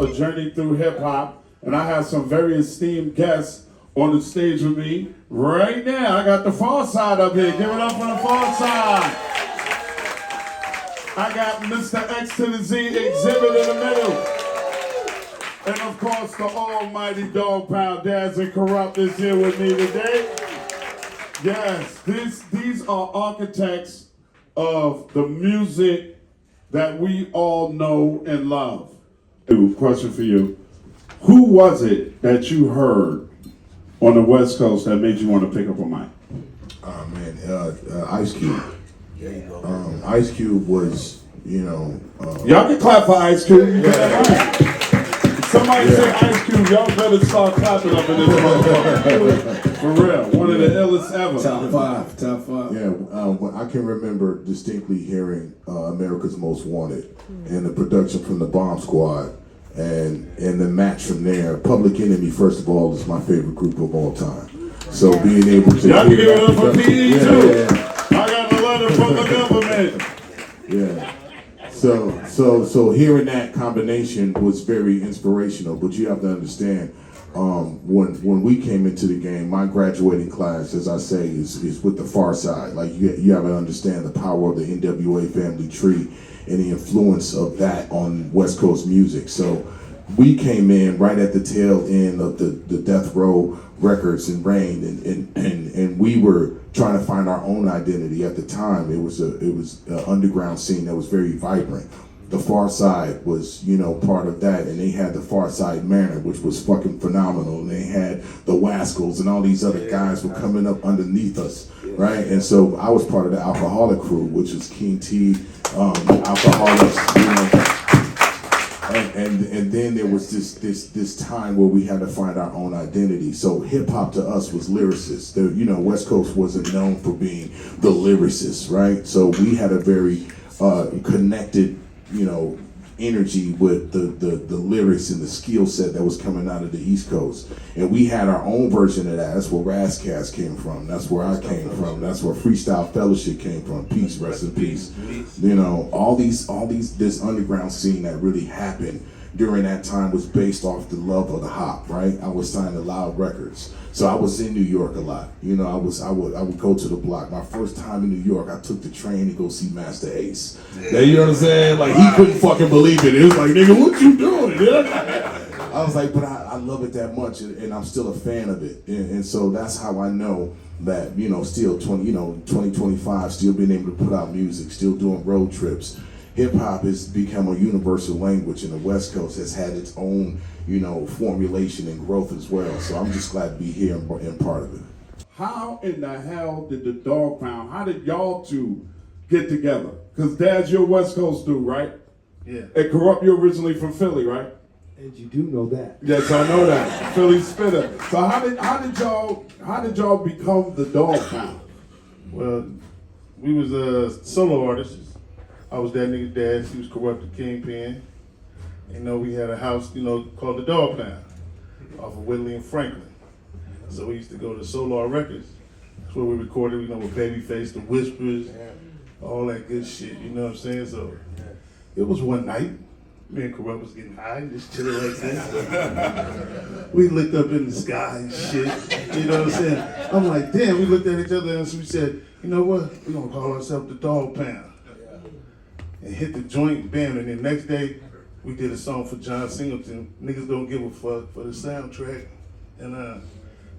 a journey through hip hop, and I have some very esteemed guests on the stage with me right now. I got the Pharcyde up here. Give it up for the Pharcyde. I got Mr. X to the Z Xzibit in the middle. And of course, the almighty Dogg Pound Daz and Kurupt is here with me today. Yes, these are architects of the music that we all know and love. Question for you. Who was it that you heard on the West Coast that made you want to pick up a mic? Oh man, Ice Cube. There you go. Ice Cube was, y'all can clap for Ice Cube. You can Somebody say Ice Cube, y'all better start clapping up in this motherfucker. For real, one of the illest ever. Top five. Yeah, I can remember distinctly hearing America's Most Wanted and the production from the Bomb Squad, and the match from there. Public Enemy, first of all, is my favorite group of all time. So being able to y'all can give it up for PE too. I got a letter from the government. Yeah. So hearing that combination was very inspirational. But you have to understand, when we came into the game, my graduating class, as I say, is with the Pharcyde. Like you have to understand the power of the NWA family tree and the influence of that on West Coast music. So we came in right at the tail end of the Death Row Records and Reign, and we were trying to find our own identity at the time. It was an underground scene that was very vibrant. The Pharcyde was, part of that, and they had the Pharcyde Manor, which was fucking phenomenal. And they had the Wascals and all these other guys were coming up underneath us, right? And so I was part of the Alcoholic crew, which was King T, Alcoholics, and then there was this time where we had to find our own identity. So hip hop to us was lyricists. West Coast wasn't known for being the lyricists, right? So we had a very connected, energy with the lyrics and the skill set that was coming out of the East Coast. And we had our own version of that. That's where Razzcast came from. That's where I came from. That's where Freestyle Fellowship came from. Peace, rest in peace. All these this underground scene that really happened during that time was based off the love of the hop, right? I was signed to Loud Records. So I was in New York a lot. I would go to the block. My first time in New York, I took the train to go see Master Ace. Yeah. You know what I'm saying? Like, he couldn't fucking believe it. It was like, nigga, what you doing? I was like, but I love it that much, and I'm still a fan of it. And so that's how I know that, still 2025, still being able to put out music, still doing road trips. Hip hop has become a universal language, and the West Coast has had its own, formulation and growth as well. So I'm just glad to be here and part of it. How in the hell did the Dogg Pound, how did y'all two get together? Because Daz, you're a West Coast dude, right? Yeah. And Kurupt, you're originally from Philly, right? And you do know that. Yes, I know that. Philly spitter. So how did y'all become the Dogg Pound? Well, we was solo artists. I was that nigga Daz. He was Kurupt the Kingpin. We had a house, called the Dogg Pound off of Whitley and Franklin. So we used to go to Solar Records. That's where we recorded, with Babyface, The Whispers, all that good shit, you know what I'm saying? So it was one night, me and Kurupt was getting high, just chilling like this. We looked up in the sky and shit, you know what I'm saying? I'm like, damn, we looked at each other and so we said, you know what? We're gonna call ourselves the Dogg Pound. And hit the joint, bam, and then next day, we did a song for John Singleton, Niggas Don't Give a Fuck, for the soundtrack, and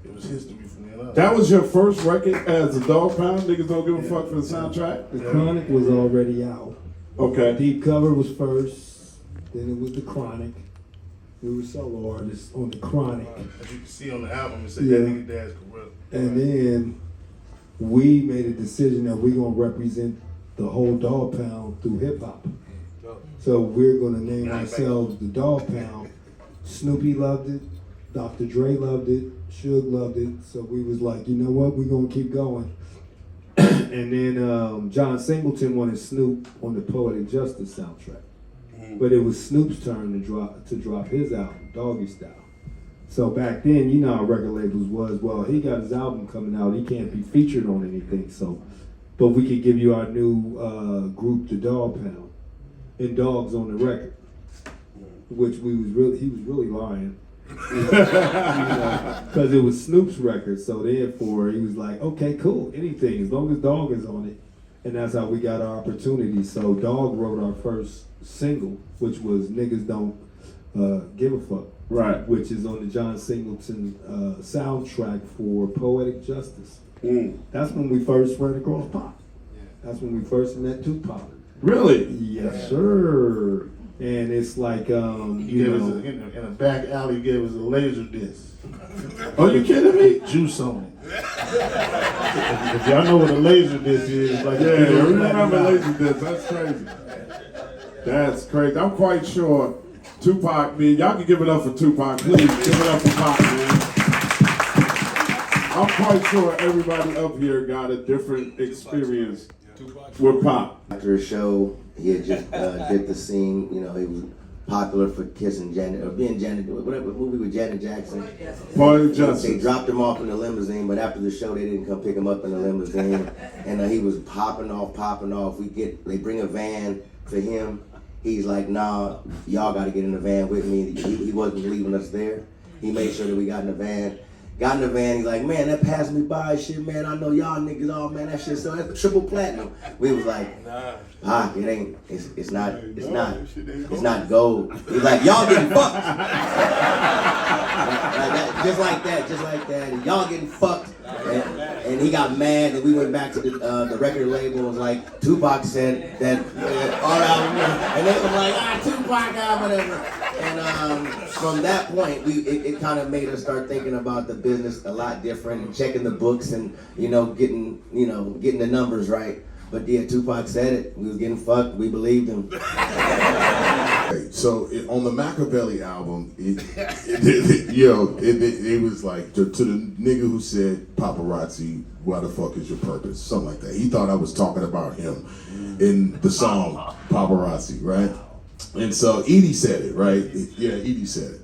it was history from then on. That was your first record as a Dogg Pound? Niggas Don't Give a Fuck for the soundtrack? The Chronic was already out. Okay. Deep Cover was first, then it was The Chronic. We were solo artists on The Chronic. As you can see on the album, it said that nigga Daz Kurupt. And then we made a decision that we're gonna represent the whole Dogg Pound through hip hop. So we're gonna name ourselves the Dogg Pound. Snoopy loved it, Dr. Dre loved it, Suge loved it. So we was like, you know what, we're gonna keep going. And then John Singleton wanted Snoop on the Poetic Justice soundtrack. But it was Snoop's turn to drop his album, Doggy Style. So back then, you know how record labels was, well, he got his album coming out, he can't be featured on anything, so, but we could give you our new group, the Dogg Pound, and Dogg's on the record. which he was really lying. Because it was Snoop's record, so therefore he was like, okay, cool, anything, as long as Dogg is on it. And that's how we got our opportunity. So Dogg wrote our first single, which was Niggas Don't Give a Fuck. Right. Which is on the John Singleton soundtrack for Poetic Justice. That's when we first ran across Pop. That's when we first met Tupac. Really? Yes, sir. And it's like, He gave us in a back alley, he gave us a laser disc. Are you kidding me? Juice on it. If y'all know what a laser disc is, like Yeah, I remember laser disc. That's crazy. That's crazy. I'm quite sure Tupac, man, y'all can give it up for Tupac. Please give it up for Pop, man. I'm quite sure everybody up here got a different experience with Pop. After a show, he had just did the scene. You know, he was popular for kissing Janet, or being Janet, whatever movie with Janet Jackson. Poetic Justice. They dropped him off in the limousine, but after the show, they didn't come pick him up in the limousine. And he was popping off. They bring a van for him. He's like, nah, y'all got to get in the van with me. He wasn't leaving us there. He made sure that we got in the van. Got in the van, he's like, man, that passed me by shit, man. I know y'all niggas, oh man, that shit, so that's triple platinum. We was like, it ain't, it's not gold. He's like, y'all getting fucked. like that, just like that. And y'all getting fucked. And he got mad, and we went back to the record label and was like, Tupac said that our album, and they was like, Tupac, whatever. And from that point, it kind of made us start thinking about the business a lot different and checking the books and getting the numbers right. But yeah, Tupac said it. We was getting fucked. We believed him. So on the Machiavelli album, it was like to the nigga who said paparazzi, why the fuck is your purpose? Something like that. He thought I was talking about him in the song Paparazzi, right? And so Edie said it, right? Yeah, Edie said it.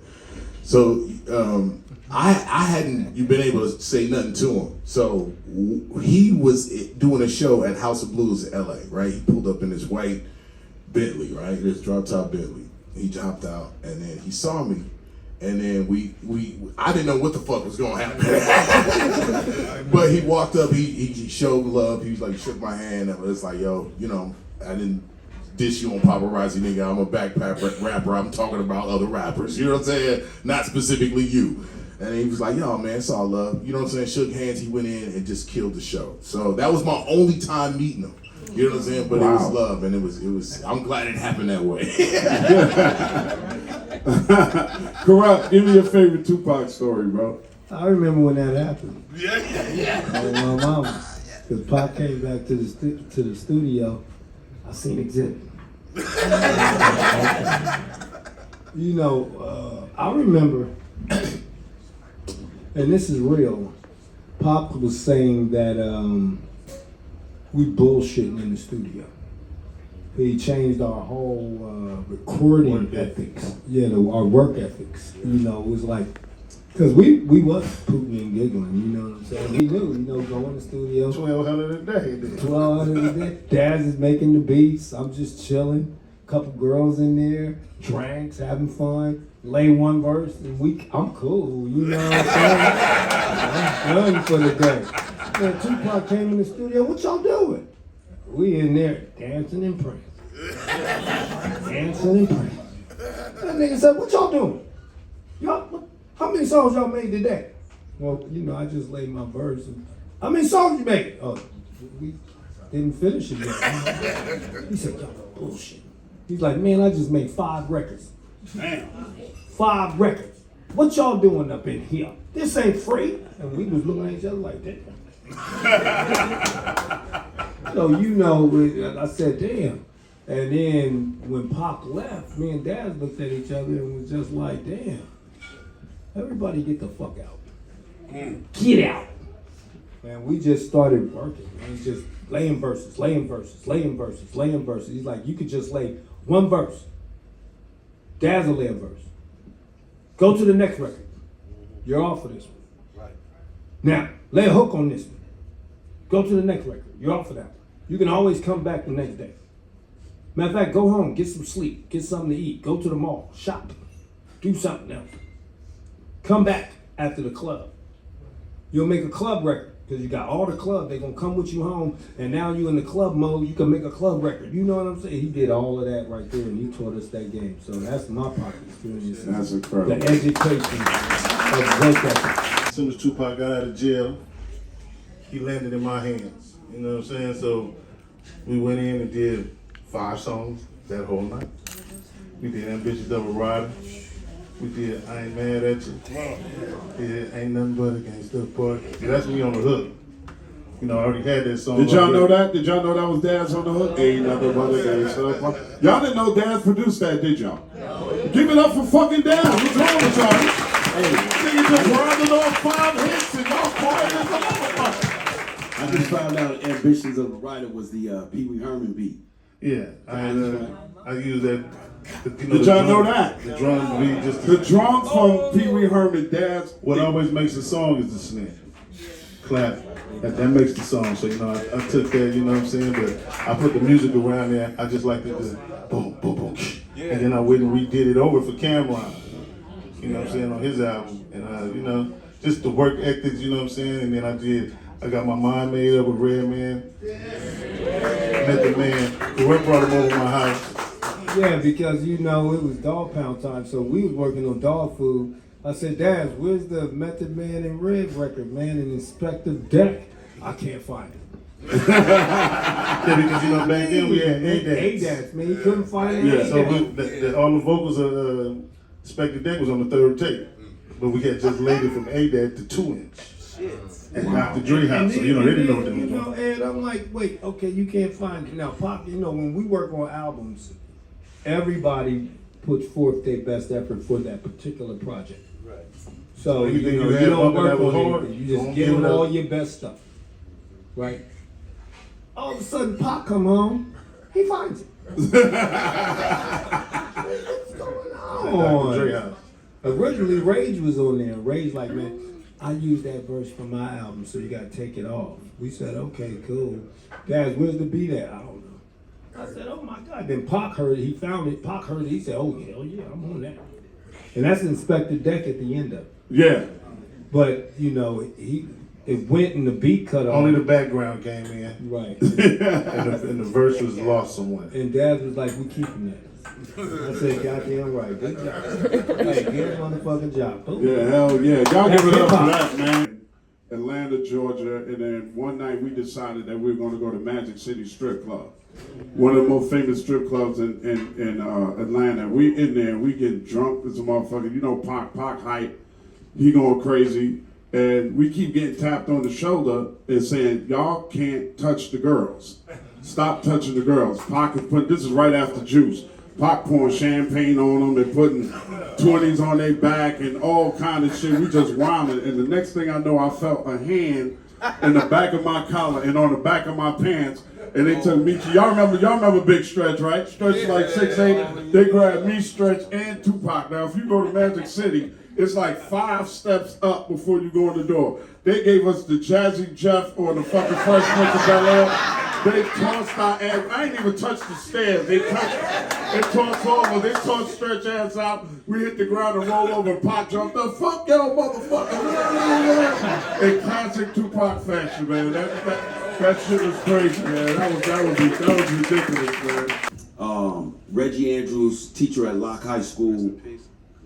So I hadn't been able to say nothing to him. So he was doing a show at House of Blues in LA, right? He pulled up in his white Bentley, right? This drop top Bentley. He hopped out and then he saw me. And then I didn't know what the fuck was gonna happen. But he walked up, he showed love, he was like, shook my hand, and was like, yo, I didn't dish you on paparazzi, nigga. I'm a backpack rapper. I'm talking about other rappers. You know what I'm saying? Not specifically you. And he was like, yo, man, it's all love. You know what I'm saying? Shook hands. He went in and just killed the show. So that was my only time meeting him. You know what I'm saying? But It was love, and it was. I'm glad it happened that way. Kurupt, give me your favorite Tupac story, bro. I remember when that happened. On my mama. Because Pop came back to the studio. I seen Xzibit. I remember, and this is real, Pop was saying that we bullshitting in the studio. He changed our whole recording ethics. Yeah, our work ethics. It was like, because we was pooting and giggling, you know what I'm saying? We knew, go in the studio. 1,200 a day. 1,200 a day. Daz is making the beats. I'm just chilling. Couple girls in there, drinks, having fun. Lay one verse, and I'm cool, you know what I'm saying? I'm done for the day. Man, Tupac came in the studio, what y'all doing? We in there dancing and praying. Dancing and praying. That nigga said, what y'all doing? How many songs y'all made today? Well, I just laid my verse. How many songs you made? Oh, we didn't finish it yet. He said, y'all bullshit. He's like, man, I just made 5 records. Damn. 5 records. What y'all doing up in here? This ain't free. And we was looking at each other like that. So, I said, damn. And then when Pop left, me and Dad looked at each other and was just like, damn. Everybody get the fuck out. Get out. And we just started working. And just laying verses. He's like, you could just lay one verse. Dad's will lay a verse. Go to the next record. You're off for this one. Right. Now, lay a hook on this one. Go to the next record. You're off for that one. You can always come back the next day. Matter of fact, go home, get some sleep, get something to eat, go to the mall, shop. do something else. Come back after the club. You'll make a club record. Because you got all the club, they're gonna come with you home, and now you in the club mode, you can make a club record. You know what I'm saying? He did all of that right there, and he taught us that game. So that's my pocket experience. That's incredible. The education of work ethic. As soon as Tupac got out of jail, he landed in my hands. You know what I'm saying? So we went in and did 5 songs that whole night. We did Ambitious Double Rider. We did I Ain't Mad at You. Did Ain't Nothing But a Gangsta Party. Yeah, that's me on the hook. You know, I already had that song. Did y'all know that? Did y'all know that was Daz on the hook? Ain't nothing but a gangsta party. Y'all didn't know Daz produced that, did y'all? No. Give it up for fucking Daz. What's wrong with y'all? Hey, nigga just rounded off 5 hits and y'all quiet as a motherfucker. I just found out Ambitions of a Writer was the Pee Wee Herman beat. Yeah, I used that. Did y'all know that? The drum beat, just the drums from Pee Wee Herman, Daz. What always makes a song is the snare. Clap. That makes the song. So, you know, I took that, you know what I'm saying? But I put the music around there. I just like to do boom, boom, boom. And then I went and redid it over for Cameron. You know what I'm saying? On his album. And, you know, just the work ethics, you know what I'm saying? And then I got my mind made up with Redman. Met the man. Kurupt brought him over my house. Yeah, because you know it was Dog Pound time, so we was working on dog food. I said, Daz, where's the Method Man and Red record, man, and Inspector Deck? I can't find it. Yeah, because you know back then we had A-Dats, man, he couldn't find it. Yeah, so all the vocals of Inspector Deck was on the 3rd tape, but we had just laid it from A-Dat to 2-inch. And out the Dre house, so you know they didn't know what they were doing. You know, and I'm like, wait, okay, you can't find it. Now, Pop, you know, when we work on albums, everybody puts forth their best effort for that particular project. Right. So you know, you don't work on anything. You just give them all your best stuff. Right? All of a sudden, Pop come home, he finds it. What's going on? Originally, Rage was on there. Rage like, man, I used that verse from my album, so you gotta take it off. We said, okay, cool. Guys, where's the beat at? I don't know. I said, oh my God. Then Pac heard it, he found it. Pac heard it, he said, oh hell yeah, I'm on that. And that's Inspector Deck at the end of it. Yeah. But, you know, it went and the beat cut off. Only the background came in. Right. and the verse was lost somewhere. And Dad was like, we keeping that. I said, goddamn right, good job. Hey, good motherfucking job. Boom. Yeah, hell yeah. Y'all give it up for that, man. Atlanta, Georgia, and then one night we decided that we were going to go to Magic City Strip Club. One of the most famous strip clubs in Atlanta. We in there, we getting drunk as a motherfucker. You know, Pac hype. He going crazy. And we keep getting tapped on the shoulder and saying, y'all can't touch the girls. Stop touching the girls. Pac is putting, this is right after Juice. Pac pouring champagne on them and putting 20s on their back and all kind of shit. We just wilding. And the next thing I know, I felt a hand in the back of my collar and on the back of my pants. And they took me to, y'all remember Big Stretch, right? Stretch like 6'8". They grabbed me, Stretch, and Tupac. Now, if you go to Magic City, it's like 5 steps up before you go in the door. They gave us the Jazzy Jeff or the fucking Fresh Prince of Bel-Air. They tossed our ass. I ain't even touched the stairs. They tossed over. They tossed Stretch ass out. We hit the ground and rolled over. Pac jumped up. Fuck y'all, motherfuckers. In classic Tupac fashion, man. That shit was crazy, man. That was ridiculous, man. Reggie Andrews, teacher at Locke High School,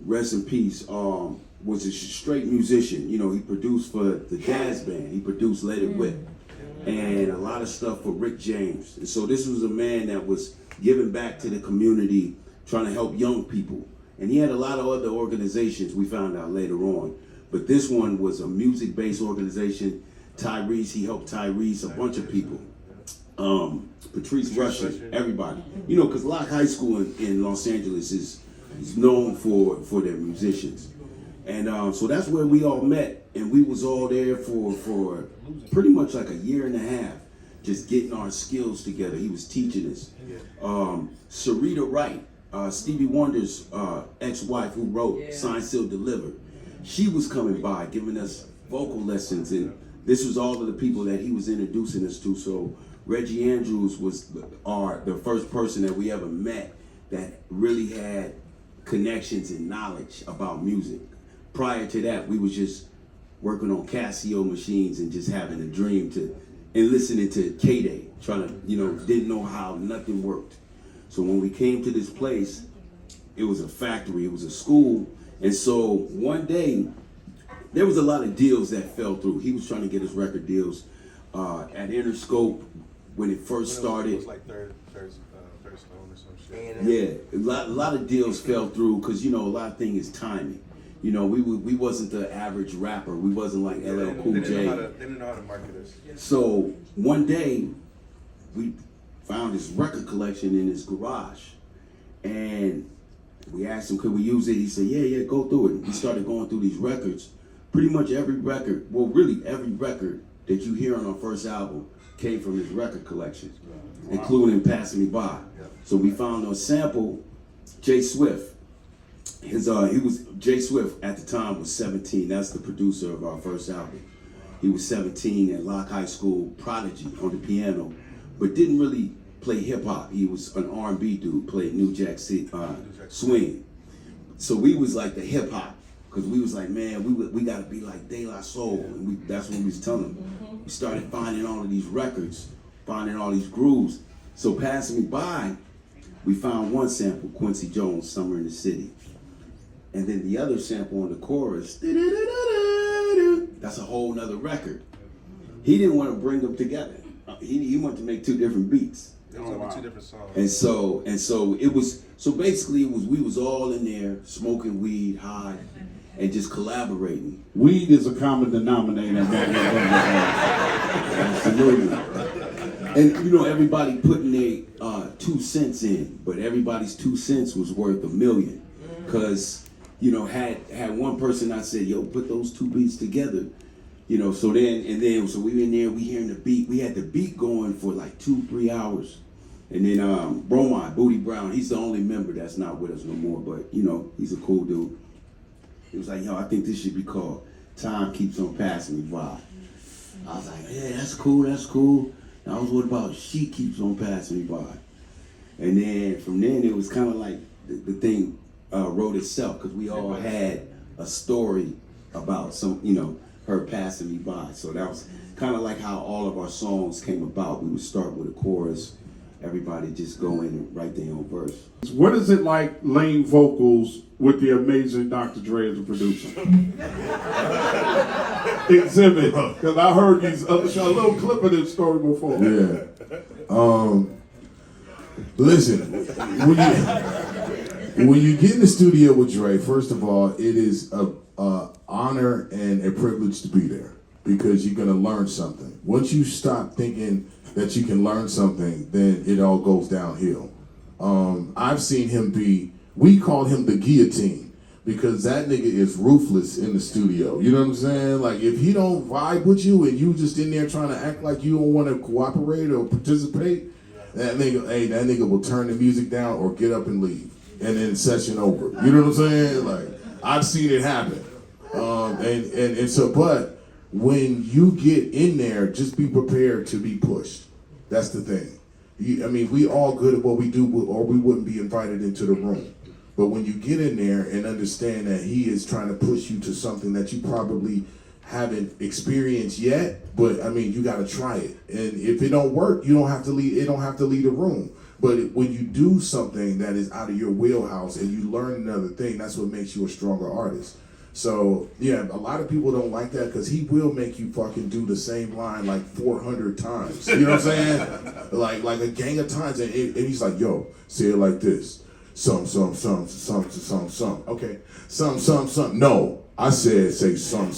rest in peace, was a straight musician. You know, he produced for the jazz band. He produced Let It Whip and a lot of stuff for Rick James. And so this was a man that was giving back to the community, trying to help young people. And he had a lot of other organizations we found out later on. But this one was a music-based organization. Tyrese, he helped Tyrese, a bunch of people. Patrice Rushen, everybody. You know, because Locke High School in Los Angeles is known for their musicians. And so that's where we all met. And we was all there for pretty much like a year and a half, just getting our skills together. He was teaching us. Sarita Wright, Stevie Wonder's ex-wife who wrote Sign, Seal, Deliver, she was coming by giving us vocal lessons. And this was all of the people that he was introducing us to. So Reggie Andrews was the first person that we ever met that really had connections and knowledge about music. Prior to that, we was just working on Casio machines and just having a dream and listening to K-Day, trying to, didn't know how nothing worked. So when we came to this place, it was a factory, it was a school. And so one day, there was a lot of deals that fell through. He was trying to get his record deals at Interscope when it first started. It was like third stone or some shit. Yeah, a lot of deals fell through because, a lot of things is timing. We wasn't the average rapper. We wasn't like LL Cool J. They didn't know how to market us. So one day, we found his record collection in his garage. And we asked him, could we use it? He said, yeah, go through it. We started going through these records. Pretty much every record, well, really every record that you hear on our first album came from his record collection, including Passing Me By. So we found a sample, Jay Swift. Jay Swift at the time was 17. That's the producer of our first album. He was 17 at Locke High School, prodigy on the piano, but didn't really play hip hop. He was an R&B dude, played New Jack swing. So we was like the hip hop, because we was like, man, we gotta be like De La Soul, and that's what we was telling him. We started finding all of these records, finding all these grooves. So Passing Me By, we found one sample, Quincy Jones, Summer in the City. And then the other sample on the chorus, that's a whole nother record. He didn't want to bring them together. He wanted to make two different beats. It was only two different songs. And so basically we was all in there smoking weed, high, and just collaborating. Weed is a common denominator. Absolutely. And everybody putting their 2 cents in, but everybody's 2 cents was worth $1 million. Cause had one person not said, yo, put those two beats together, so we in there, we hearing the beat. We had the beat going for like 2-3 hours. And then Bromide, Booty Brown, he's the only member that's not with us no more, but he's a cool dude. He was like, yo, I think this should be called Time Keeps on Passing Me By. I was like, yeah, that's cool. And I was, what about She Keeps on Passing Me By? And then from then it was kind of like the thing wrote itself, because we all had a story about her passing me by. So that was kind of like how all of our songs came about. We would start with a chorus, everybody just go in and write their own verse. What is it like laying vocals with the amazing Dr. Dre as a producer? Xzibit, because I heard a little clip of this story before. Yeah. Listen, when you get in the studio with Dre, first of all, it is a honor and a privilege to be there, because you're gonna learn something. Once you stop thinking that you can learn something, then it all goes downhill. I've seen him we called him the guillotine, because that nigga is ruthless in the studio. You know what I'm saying? Like, if he don't vibe with you and you just in there trying to act like you don't want to cooperate or participate, that nigga will turn the music down or get up and leave, and then session over. You know what I'm saying? Like, I've seen it happen. But when you get in there, just be prepared to be pushed. That's the thing. We all good at what we do, or we wouldn't be invited into the room. But when you get in there and understand that he is trying to push you to something that you probably haven't experienced yet, but you got to try it. And if it don't work, you don't have to leave. It don't have to leave the room. But when you do something that is out of your wheelhouse and you learn another thing, that's what makes you a stronger artist. So yeah, a lot of people don't like that, because he will make you fucking do the same line like 400 times. You know what I'm saying? like a gang of times, and he's like, yo, say it like this. Some. Okay. Some. No, I said say some.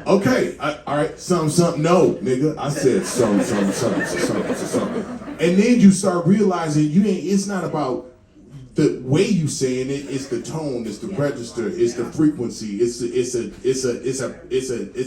Okay, all right, some. No, nigga, I said some. And then you start realizing it's not about the way you saying it, it's the tone, it's the register, it's the frequency, it's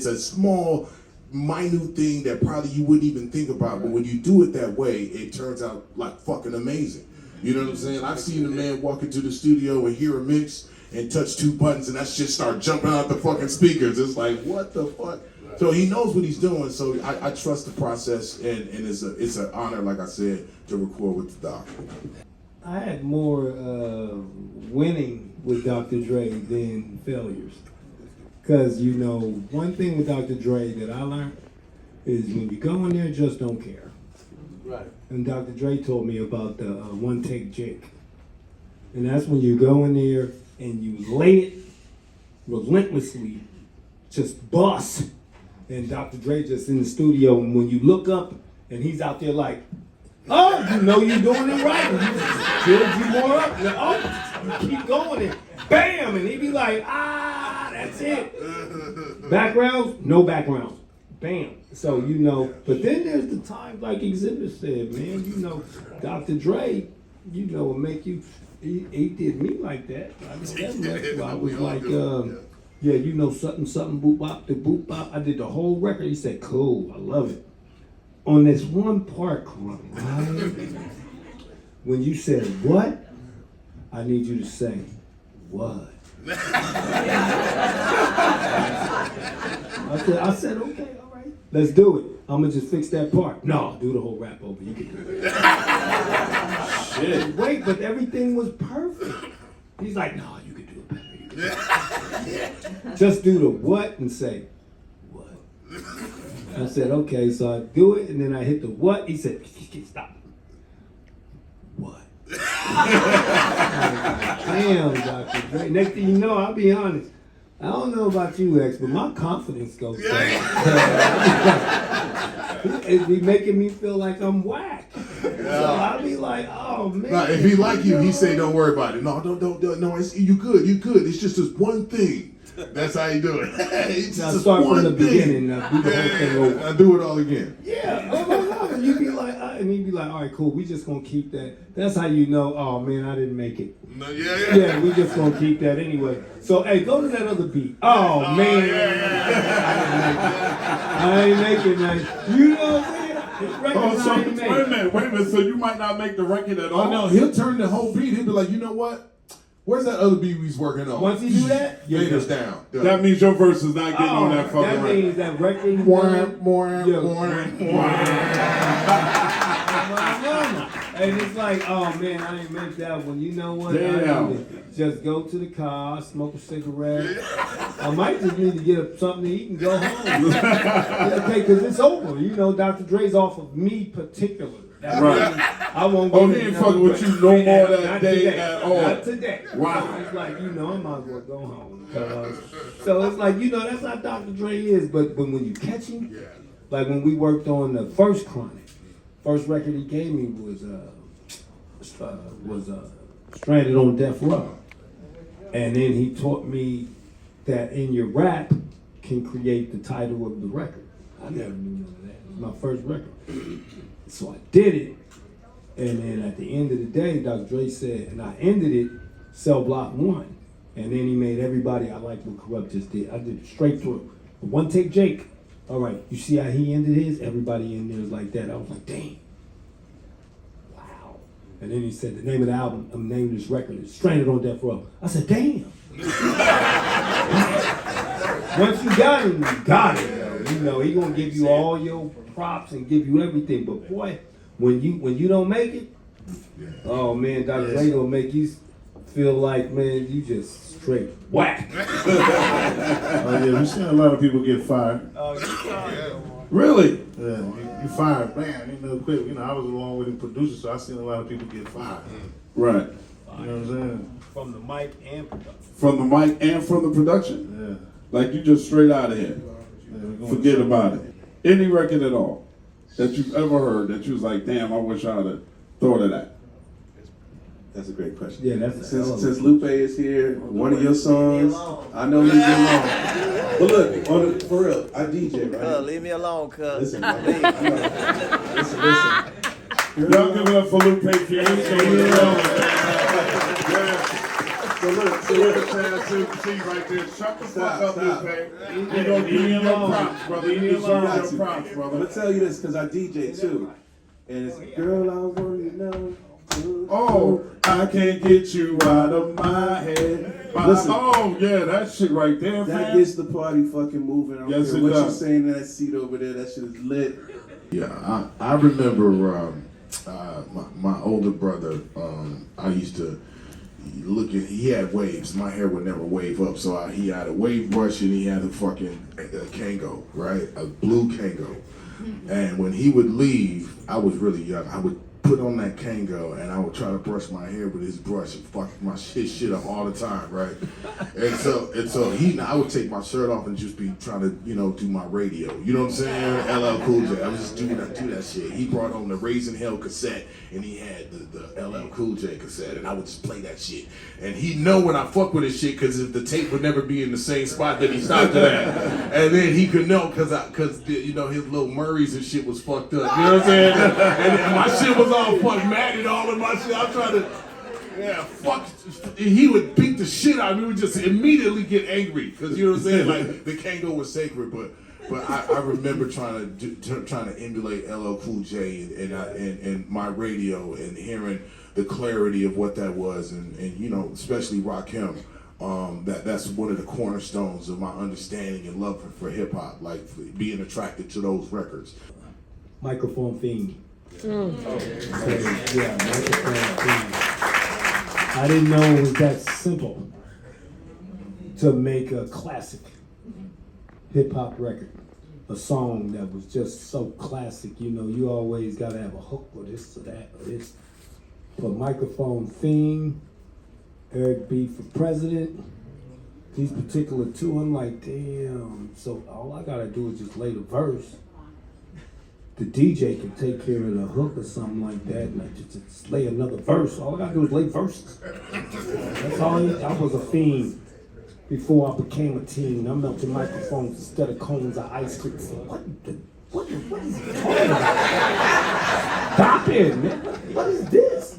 a small, minute thing that probably you wouldn't even think about, but when you do it that way, it turns out like fucking amazing. You know what I'm saying? I've seen a man walk into the studio and hear a mix and touch 2 buttons and that shit start jumping out the fucking speakers. It's like, what the fuck? So he knows what he's doing, so I trust the process, and it's an honor, like I said, to record with the Dogg. I had more winning with Dr. Dre than failures. Cause you know, one thing with Dr. Dre that I learned is when you go in there, just don't care. Right. And Dr. Dre told me about the one take Jake. And that's when you go in there and you lay it relentlessly, just bust. And Dr. Dre just in the studio, and when you look up and he's out there like, oh, you know you're doing it right. And he just builds you more up. And, oh, you keep going and bam, and he be like, ah, that's it. Backgrounds, no backgrounds. Bam. So, you know, but then there's the times like Xzibit said, man, you know, Dr. Dre, you know, will make you, he did me like that. I know that much. So I was like, yeah, you know, something, boop bop, the boop bop. I did the whole record. He said, cool, I love it. On this one part, Kurupt, right? When you said what, I need you to say what. I said, okay, all right, let's do it. I'm gonna just fix that part. No, do the whole rap over. You can do it. Shit. Wait, but everything was perfect. He's like, no, you can do it better. You can do it. Just do the what and say what. I said, okay, so I do it, and then I hit the what. He said, stop. What? Damn, Dr. Dre. Next thing you know, I'll be honest. I don't know about you, X, but my confidence goes down. It be making me feel like I'm whack. So I'll be like, oh man. Nah, if he like you, he say, don't worry about it. No, don't. No, you good. It's just this one thing. That's how you do it. It's Now just start one from the thing. beginning. Now do the whole thing over. I do it all again. Yeah, oh my God. And you be like, and he'd be like, all right, cool. We just gonna keep that. That's how you know. Oh man, I didn't make it. No, Yeah, we just gonna keep that anyway. So hey, go to that other beat. Oh man, I ain't make it, man. You know what I'm saying? Oh, so wait a minute. So you might not make the record at all? Oh no, he'll turn the whole beat. He'll be like, you know what? Where's that other beat he's working on? Once he do that, Fade us down. That means your verse is not getting on that fucking that record. means that record. And it's like, oh man, I didn't make that one. You know what? Damn. I need to just go to the car, smoke a cigarette. I might just need to get something to eat and go home. Okay, because it's over. You know, Dr. Dre's off of me particularly. Right. I won't Oh, go he ain't fucking with you no more that day at all. Not today. Wow. So it's like, you know, I might as well go home. So it's like, you know, that's how Dr. Dre is. But when you catch him, like when we worked on the first Chronic, first record he gave me was Stranded on Death Row. And then he taught me that in your rap can create the title of the record. I never knew none of that. It was my first record. So I did it, and then at the end of the day, Dr. Dre said, and I ended it, Cell Block 1. And then he made everybody, I like what Kurupt just did. I did it straight through. One take Jake. All right, you see how he ended his? Everybody in there was like that. I was like, dang. Wow. And then he said, the name of the album, the name of this record is Stranded on Death Row. I said, damn. Once you got him, you got it. You know, he gonna give you all your props and give you everything. But boy, when you don't make it, oh man, Dr. Dre gonna make you feel like, man, you just straight whack. Oh yeah, we seen a lot of people get fired. Oh, you fired. Really? Yeah, you fired, man. You know, quick. You know, I was along with the producer, so I seen a lot of people get fired. Right. You know what I'm saying? From the mic and production. From the mic and from the production? Yeah. Like you just straight out of here. Forget about it. Any record at all that you've ever heard that you was like, damn, I wish I'd have thought of that. That's a great question. Yeah, that's Since Lupe is here, one of your songs, I know leave me alone. But look, for real, I DJ, right? Leave me alone, cuz. Listen, I know. Listen. Y'all give it up for Lupe Fiasco. So look, see right there. Shut the fuck up, Lupe. You don't give me your props, brother. You deserve your props, I'm brother. gonna tell you this because I DJ too. And it's girl, I want to know. Oh, I can't get you out of my head. Listen. Oh, yeah, that shit right there, That fam. gets the party fucking moving. I don't Yes, care it what does. you're saying in that seat over there. That shit is lit. Yeah, I remember my older brother, I used to look at, he had waves. My hair would never wave up, so he had a wave brush and he had a fucking Kango, right? A blue Kango. And when he would leave, I was really young, I would put on that Kango and I would try to brush my hair with his brush and fuck my shit up all the time, right? And so I would take my shirt off and just be trying to, you know, do my radio. You know what I'm saying? LL Cool J. I was just do that shit. He brought home the Raising Hell cassette and he had the LL Cool J cassette and I would just play that shit. And he know when I fuck with his shit because if the tape would never be in the same spot that he stopped it at. And then he could know because you know his little Murrays and shit was fucked up. You know what I'm saying? And my shit was all fucking matted all in my shit. I'm trying to, fuck. He would beat the shit out of me. We would just immediately get angry because you know what I'm saying. Like the Kango was sacred, but I remember trying to emulate LL Cool J and my radio and hearing the clarity of what that was and you know especially Rakim. That's one of the cornerstones of my understanding and love for hip hop, like being attracted to those records. Microphone theme. Yeah, microphone theme. I didn't know it was that simple to make a classic hip hop record. A song that was just so classic, you know, you always gotta have a hook or this or that or this. But microphone theme, Eric B for president, these particular two, I'm like, damn, so all I gotta do is just lay the verse. The DJ can take care of the hook or something like that, and I just lay another verse. All I gotta do is lay verses. That's all. I was a fiend before I became a teen. I'm melting microphones instead of cones of ice cream. What is he talking about? Stop it, man. What is this?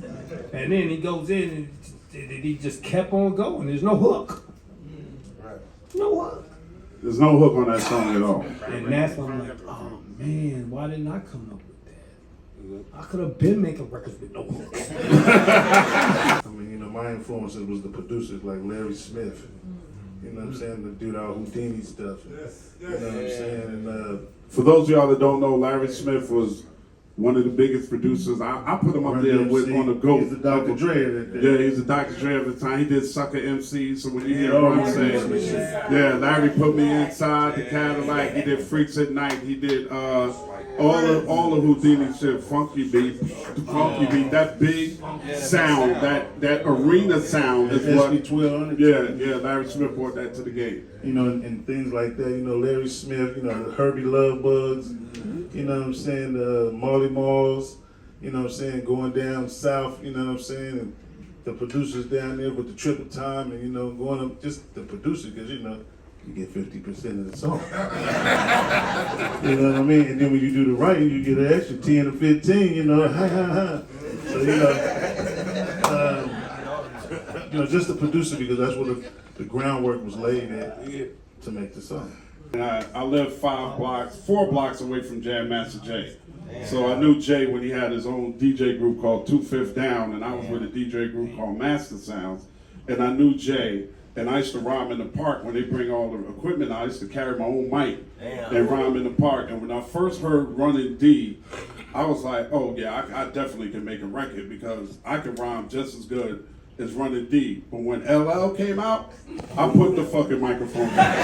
And then he goes in and he just kept on going. There's no hook. No hook. There's no hook on that song at all. And that's when I'm like, oh man, why didn't I come up with that? I could have been making records with no hook. I mean, you know, my influences was the producers like Larry Smiff. You know what I'm saying? The dude out Houdini stuff. You know what I'm saying? And For those of y'all that don't know, Larry Smiff was one of the biggest producers. I put him up there with on the GOAT. He's the Dr. Dre at that. Yeah, he's the Dr. Dre at the time. He did Sucker MC, so when you hear him say, yeah, Larry put me inside the Cadillac. He did Freaks at Night. He did all of Houdini shit, Funky Beat, that big sound, that arena sound is what. Yeah, Larry Smiff brought that to the game. You know, and things like that. You know, Larry Smith. You know, Herbie Love Bugs. You know what I'm saying? Marley Marls. You know what I'm saying? Going down south. You know what I'm saying? And the producers down there with the triple time, and you know, going up just the producer because you know. You get 50% of the song. You know what I mean? And then when you do the writing, you get an extra 10 or 15, you know, So, you know, just the producer, because that's what the groundwork was laid at to make the song. And I lived 4 blocks away from Jam Master Jay. So I knew Jay when he had his own DJ group called 2/5 Down, and I was with a DJ group called Master Sounds. And I knew Jay. And I used to rhyme in the park when they bring all the equipment. I used to carry my own mic and rhyme in the park. And when I first heard Running D, I was like, oh yeah, I definitely can make a record because I can rhyme just as good as Running D. But when LL came out, I put the fucking microphone down.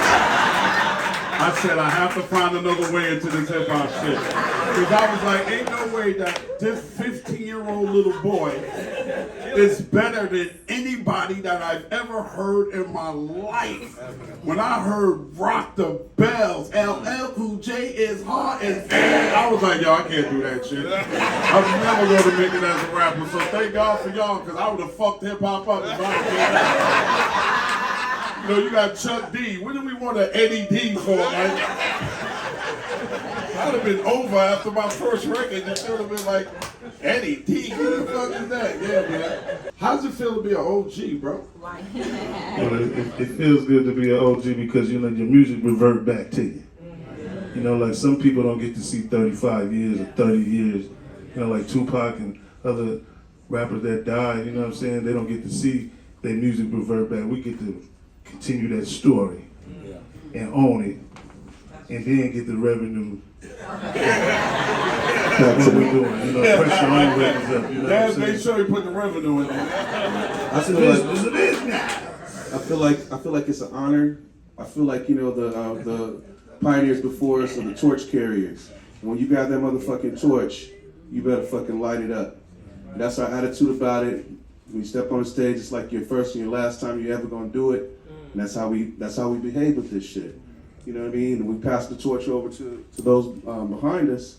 I said, I have to find another way into this hip hop shit. Because I was like, ain't no way that this 15-year-old little boy is better than anybody that I've ever heard in my life. When I heard Rock the Bells, LL Cool J is hard as hell, I was like, yo, I can't do that shit. I was never going to make it as a rapper. So thank God for y'all, because I would have fucked hip hop up if I did that. You know, you got Chuck D. What do we want an Eddie D for, man? I'd have been over after my first record. You should have been like, Eddie D, who the fuck is that? Yeah, man. How does it feel to be an OG, bro? Well, it feels good to be an OG because, you know, your music revert back to you. You know, like some people don't get to see 35 years or 30 years. You know, like Tupac and other rappers that died, you know what I'm saying? They don't get to see their music revert back. We get to continue that story and own it and then get the revenue. That's what we're doing. You know, press the line records up. You know what I'm Dad, make saying? sure you put the revenue in there. I feel like I feel like it's an honor. I feel like, you know, the pioneers before us are the torch carriers. And when you grab that motherfucking torch, you better fucking light it up. And that's our attitude about it. When you step on the stage, it's like your first and your last time you're ever gonna do it. And that's how we behave with this shit. You know what I mean? And we pass the torch over to those behind us,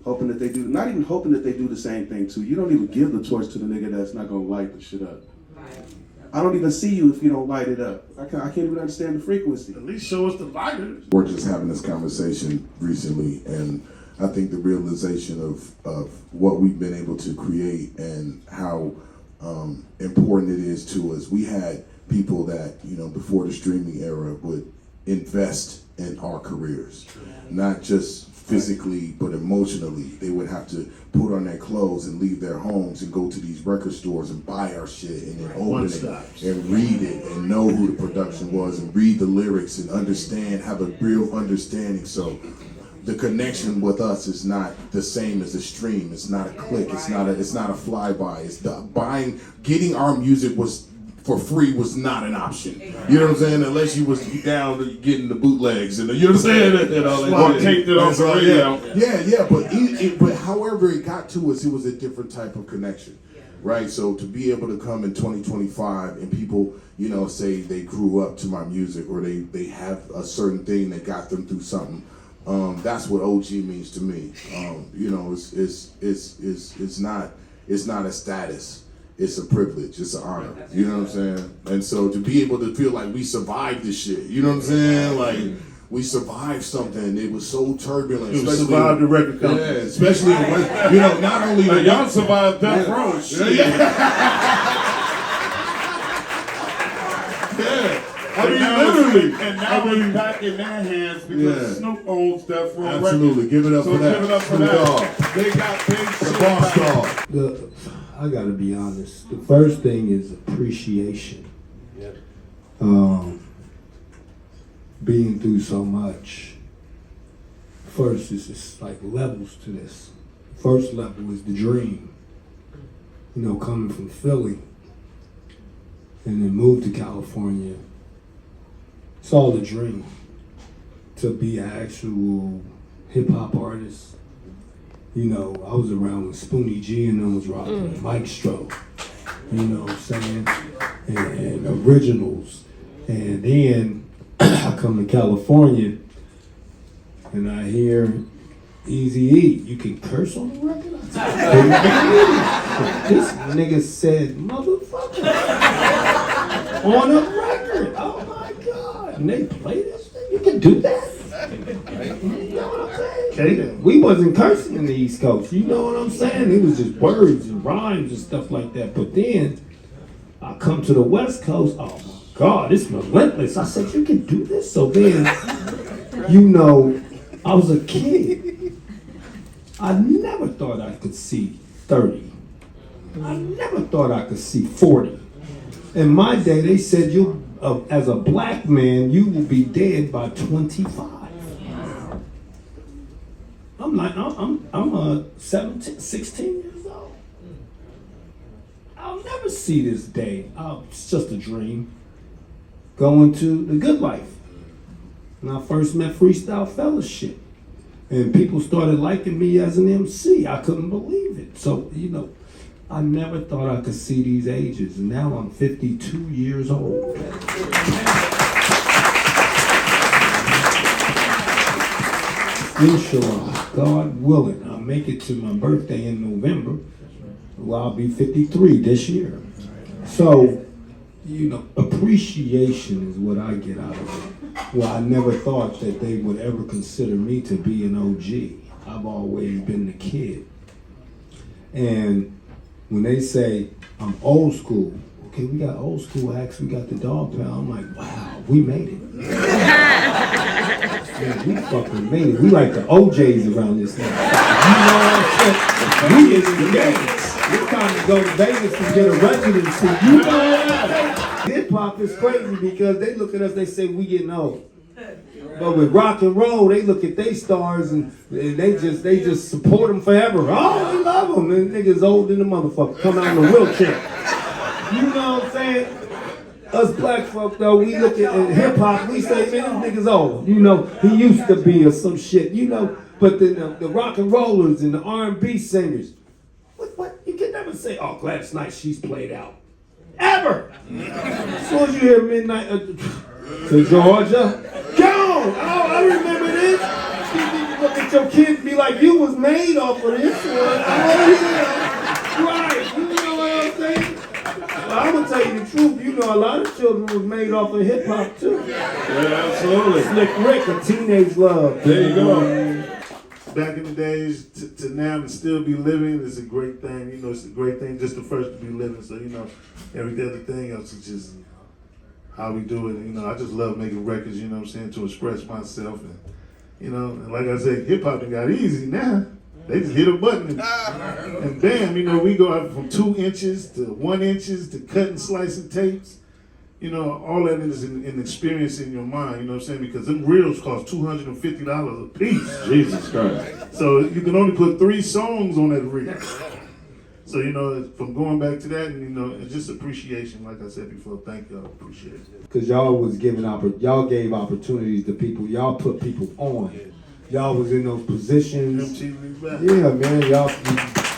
hoping that they do, not even hoping that they do the same thing too. You don't even give the torch to the nigga that's not gonna light the shit up. I don't even see you if you don't light it up. I can't even understand the frequency. At least show us the lighters. We're just having this conversation recently, and I think the realization of what we've been able to create and how important it is to us. We had people that, you know, before the streaming era would invest in our careers, not just physically but emotionally. They would have to put on their clothes and leave their homes and go to these record stores and buy our shit and then open it and read it and know who the production was and read the lyrics and understand, have a real understanding. So the connection with us is not the same as a stream. It's not a click. It's not a flyby. It's the buying, getting our music was for free was not an option. You know what I'm saying? Unless you was down to getting the bootlegs and you know what I'm saying? And all that Or shit. taped it off the radio. Yeah. But however it got to us, it was a different type of connection, right? So to be able to come in 2025 and people, you know, say they grew up to my music or they have a certain thing that got them through something. That's what OG means to me. You know, it's not a status. It's a privilege. It's an honor. You know what I'm saying? And so to be able to feel like we survived this shit, you know what I'm saying? Like we survived something. It was so turbulent. We survived the record company. Yeah, especially when, you know, not only Y'all survived Death Row. I mean, literally. And now we're back in their hands because Snoop owns Death Row. Absolutely. Give it up for that. Give it up for Snoop that. Dogg. They got big The shit boss back. dog. I gotta be honest. The first thing is appreciation. Being through so much. First, it's just like levels to this. First level is the dream. You know, coming from Philly and then moved to California. It's all a dream to be an actual hip hop artist. You know, I was around when Spoonie G and them was rocking Mike Stroh, you know what I'm saying, and originals. And then I come to California and I hear Eazy-E, you can curse on the record? This nigga said, motherfucker, on a record. Oh my God. And they play this thing? You can do that? You know what I'm saying? We wasn't cursing in the East Coast. You know what I'm saying? It was just words and rhymes and stuff like that. But then I come to the West Coast. Oh my God, it's relentless. I said, you can do this? So then, you know, I was a kid. I never thought I could see 30. I never thought I could see 40. In my day, they said as a black man, you will be dead by 25. I'm 17, 16 years old. I'll never see this day. It's just a dream. Going to the good life. When I first met Freestyle Fellowship. And people started liking me as an MC. I couldn't believe it. So, you know, I never thought I could see these ages. And now I'm 52 years old. Inshallah, God willing, I'll make it to my birthday in November. Well, I'll be 53 this year. So, you know, appreciation is what I get out of it. Well, I never thought that they would ever consider me to be an OG. I've always been the kid. And when they say I'm old school, okay, we got old school acts, we got the Dogg Pound. I'm like, wow, we made it. Yeah, we fucking made it. We like the OJs around this thing. You know what I'm saying? We is the games. We're trying to go to Vegas and get a residency. You know what I'm saying? Hip hop is crazy because they look at us, they say we getting old. But with rock and roll, they look at they stars and they just support them forever. Oh, they love them. And niggas old than the motherfucker come out in a wheelchair. You know what I'm saying? Us black folk though, we look at hip hop, we say, man, this nigga's old. You know, he used to be or some shit. You know, but then the rock and rollers and the R&B singers, what? You can never say, oh, Gladys Knight, she's played out. Ever. As soon as you hear Midnight to Georgia, Joan, oh, I remember this. You look at your kid and be like, you was made off of this one. Oh, yeah. Right, you know what I'm saying? Well, I'm gonna tell you the truth, you know a lot of children was made off of hip hop too. Yeah, absolutely. Slick Rick, A Teenage Love. There you go. Back in the days to now and still be living is a great thing. You know, it's a great thing just the first to be living. So, you know, every other thing else is just how we do it. You know, I just love making records, you know what I'm saying, to express myself. And, you know, and like I said, hip hop done got easy now. They just hit a button and bam, you know, we go out from 2 inches to 1 inches to cutting, slicing tapes. You know, all that is an experience in your mind, you know what I'm saying? Because them reels cost $250 a piece. Jesus Christ. So you can only put 3 songs on that reel. So, you know, from going back to that, and, you know, it's just appreciation, like I said before. Thank y'all, appreciate it. Because y'all was giving y'all gave opportunities to people. Y'all put people on. Y'all was in those positions. MTV back. Yeah, man. Y'all.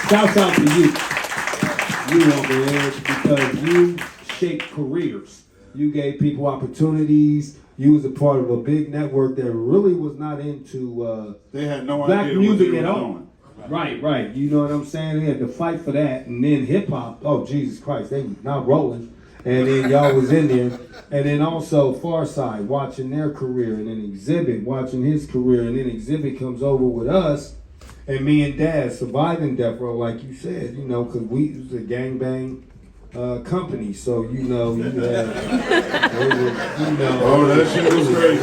Shouts out to you. You know, man, because you shaped careers. You gave people opportunities. You was a part of a big network that really was not into They had no black idea music what they at were all. doing. Right. You know what I'm saying? They had to fight for that. And then hip hop, oh Jesus Christ, they was not rolling. And then y'all was in there. And then also Pharcyde watching their career, and then Xzibit watching his career, and then Xzibit comes over with us, and me and Dad surviving Death Row, like you said, you know, because we was a gangbang company, so you know, you had, Oh, that shit was crazy.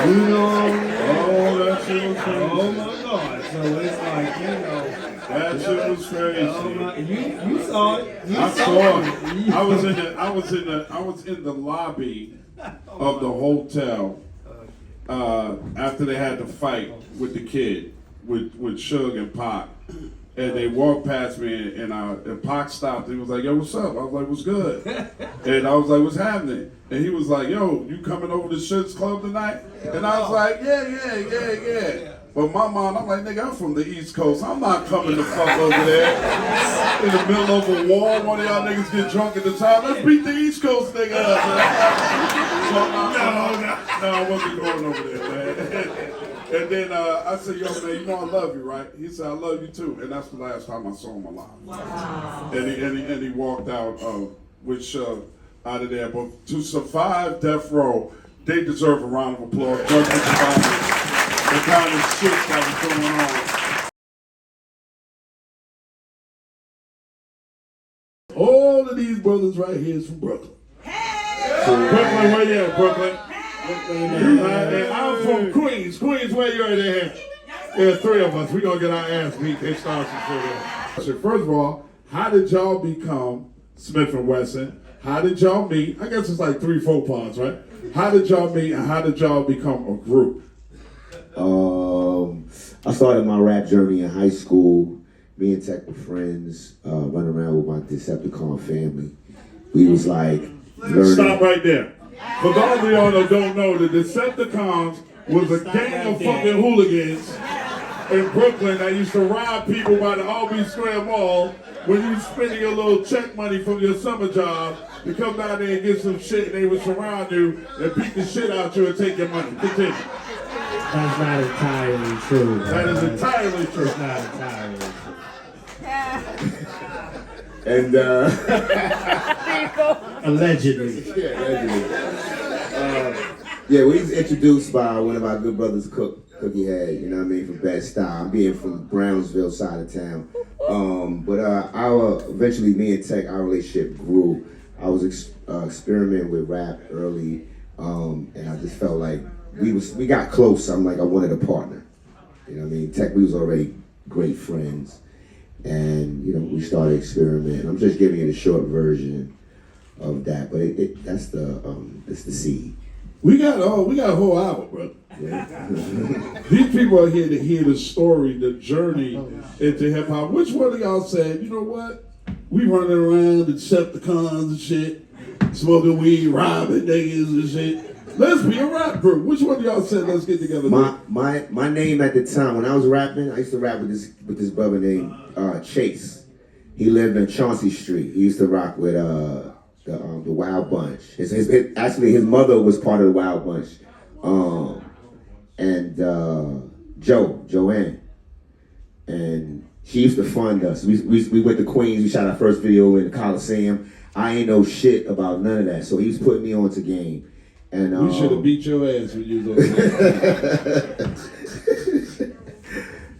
you know, Oh, that shit was crazy. oh my God, so it's like, you know, That shit was crazy. oh my, you saw it, I saw it. I was in the lobby of the hotel after they had to fight with the kid, with Suge and Pac. And they walked past me, and Pac stopped. He was like, "Yo, what's up?" I was like, "What's good?" And I was like, "What's happening?" And he was like, "Yo, you coming over to Suge's Club tonight?" And I was like, "Yeah." But my mom, I'm like, "Nigga, I'm from the East Coast. I'm not coming the fuck over there in the middle of a war. One of y'all niggas get drunk at the time. Let's beat the East Coast nigga up, man." So, no, I wasn't going over there, man. And then I said, "Yo, man, you know I love you, right?" He said, "I love you too." And that's the last time I saw him alive. Wow. And he walked out with Suge out of there. But to survive Death Row, they deserve a round of applause. Just for surviving the kind of shit that was going on. All of these brothers right here is from Brooklyn. Hey! Brooklyn, where you at, Brooklyn? And I'm from Queens. Queens, where you at here? Yeah, 3 of us. We're going to get our ass beat. They start some shit. First of all, how did y'all become Smiff and Wessun? How did y'all meet? I guess it's like 3-4 parts, right? How did y'all meet and how did y'all become a group? I started my rap journey in high school. Me and Tech were friends, running around with my Decepticon family. We was like learning. Stop right there. For those of y'all that don't know, the Decepticons was a gang of fucking hooligans in Brooklyn that used to rob people by the Albee Square Mall when you was spending your little check money from your summer job to come down there and get some shit, and they would surround you and beat the shit out you and take your money. Continue. That's not entirely true. That is entirely true. It's not entirely true. And Allegedly. yeah, we was introduced by one of our good brothers, Cookie Head, you know what I mean, from Bed-Stuy. I'm being from Brownsville side of town. But eventually me and Tech, our relationship grew. I was experimenting with rap early, and I just felt like we got close. I'm like, I wanted a partner. You know what I mean? Tech, we was already great friends. And, you know, we started experimenting. I'm just giving you the short version of that, but that's the seed. We got a whole hour, brother. These people are here to hear the story, the journey into hip hop. Which one of y'all said, you know what? We running around Decepticons and shit, smoking weed, robbing niggas and shit. Let's be a rap group. Which one of y'all said let's get together? My name at the time when I was rapping, I used to rap with this brother named Chase. He lived in Chauncey Street. He used to rock with the Wild Bunch. Actually his mother was part of the Wild Bunch, and Joanne, and she used to fund us. We went to Queens. We shot our first video in the Coliseum. I ain't know shit about none of that, so he was putting me on to game. And we should have beat your ass when you was on there.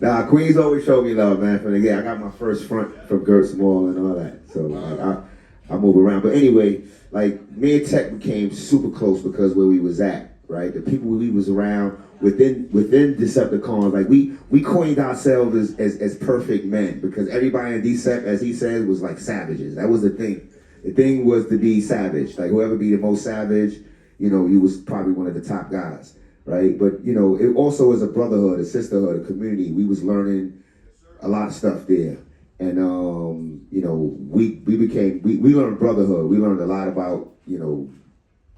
Nah, Queens always showed me love, man. From the get, I got my first front from Gertz Mall and all that. So like, I move around. But anyway, like me and Tech became super close because where we was at, right? The people we was around within Decepticons, like we coined ourselves as perfect men because everybody in Decept, as he said, was like savages. That was the thing. The thing was to be savage. Like whoever be the most savage, you know, you was probably one of the top guys, right? But you know, it also is a brotherhood, a sisterhood, a community. We was learning a lot of stuff there, and you know, we learned brotherhood. We learned a lot about, you know,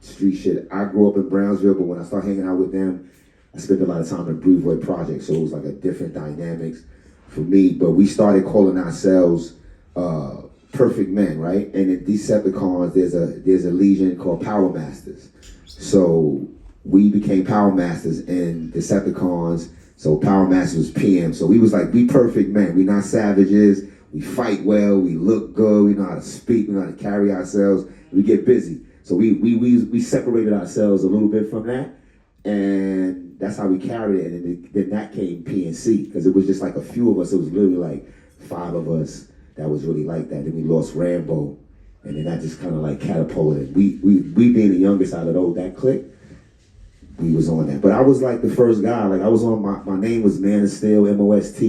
street shit. I grew up in Brownsville, but when I started hanging out with them, I spent a lot of time in Brevoy Project, so it was like a different dynamics for me. But we started calling ourselves Perfect Men, right? And in Decepticons, there's a legion called Power Masters. So we became Power Masters in Decepticons. So Power Masters was PM. So we was like, we perfect men. We not savages. We fight well. We look good. We know how to speak. We know how to carry ourselves. We get busy. So we separated ourselves a little bit from that, and that's how we carried it. And then that came PNC because it was just like a few of us. It was literally like 5 of us that was really like that. Then we lost Rambo. And then that just kind of like catapulted. We being the youngest out of that clique, we was on that. But I was like the first guy. Like I was on my name was Man of Steel, MOST.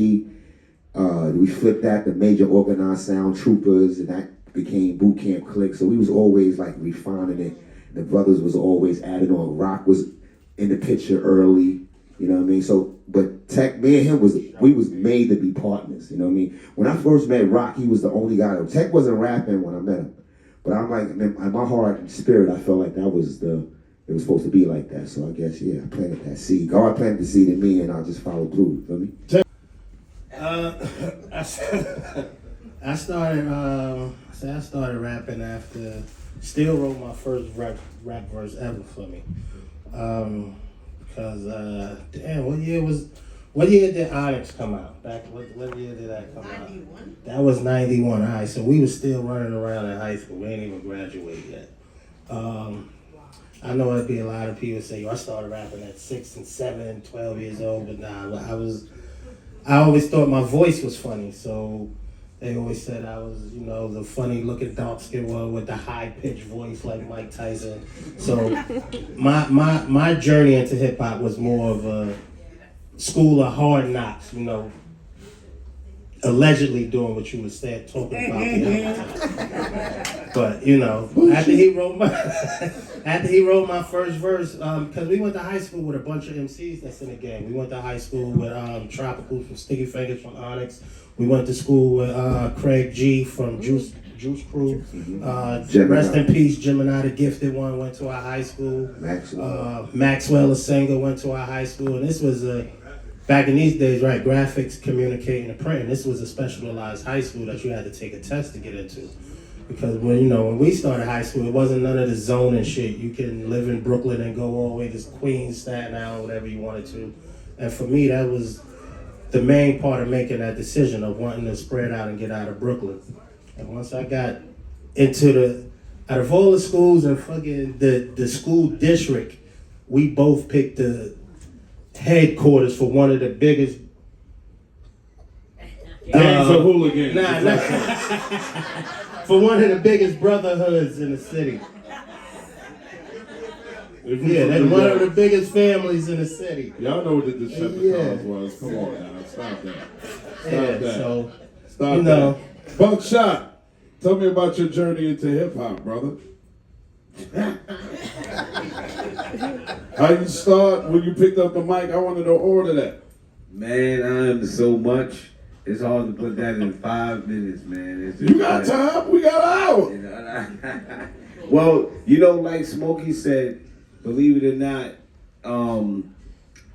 We flipped that to Major Organized Sound Troopers, and that became Boot Camp Clik. So we was always like refining it. The brothers was always added on. Rock was in the picture early. You know what I mean? So, but Tech, me and him we was made to be partners. You know what I mean? When I first met Rock, he was the only guy. Tech wasn't rapping when I met him. But I'm like, in my heart and spirit, I felt like it was supposed to be like that. So I guess, yeah, I planted that seed. God planted the seed in me, and I just followed through. Feel me? I started rapping after Steele wrote my first rap verse ever for me. Because damn, what year did Onyx come out? What year did that come 91? Out? That was 91. All right, so we was still running around in high school. We ain't even graduated yet. I know there'd be a lot of people say, I started rapping at 6 and 7 and 12 years old, but nah, I always thought my voice was funny, so they always said I was, you know, the funny looking dark skinned one with the high pitched voice like Mike Tyson. So my journey into hip hop was more of a school of hard knocks, you know, allegedly doing what you was talking about the other time. But you know, after he wrote my first verse, because we went to high school with a bunch of MCs that's in the game. We went to high school with Tropical from Sticky Fingers from Onyx. We went to school with Craig G from Juice Crew. Rest in peace, Gemini, the gifted one, went to our high school. Maxwell, a singer, went to our high school, and this was back in these days, right? Graphics, communicating, and printing. This was a specialized high school that you had to take a test to get into. Because when we started high school, it wasn't none of the zone and shit. You can live in Brooklyn and go all the way to Queens, Staten Island, whatever you wanted to. And for me, that was the main part of making that decision of wanting to spread out and get out of Brooklyn. And once I got into out of all the schools in fucking the school district, we both picked the headquarters for one of the biggest gangs of hooligans. For one of the biggest brotherhoods in the city. Yeah, that's one of the biggest families in the city. Y'all know what the Decepticons was. Come on now, stop that. Stop that. Buckshot, tell me about your journey into hip hop, brother. How you start when you picked up the mic? I wanted to order that. Man, I am so much. It's hard to put that in 5 minutes, man. It's You got time? We got an hour. You know, well, like Smokey said, believe it or not,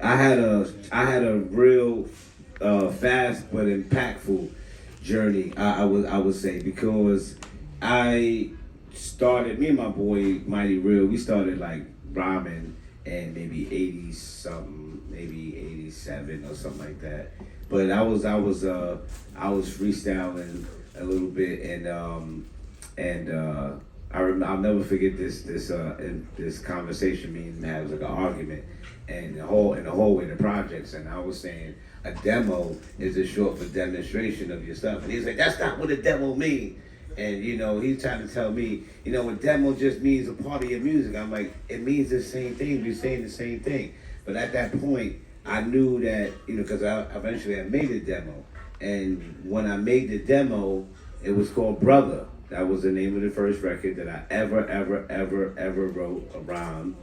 I had a real fast but impactful journey. I would say, because I started, me and my boy Mighty Real, we started like rhyming and maybe 80 something, maybe 87 or something like that. But I was freestyling a little bit, and I'll never forget this conversation me and him had. It was like an argument, and in the hallway, the projects, and I was saying a demo is a short for demonstration of your stuff, and he's like, that's not what a demo means. And he's trying to tell me, a demo just means a part of your music. I'm like, it means the same thing. We're saying the same thing. But at that point, I knew that, because I made a demo. And when I made the demo, it was called Brother. That was the name of the first record that I ever wrote a rhyme.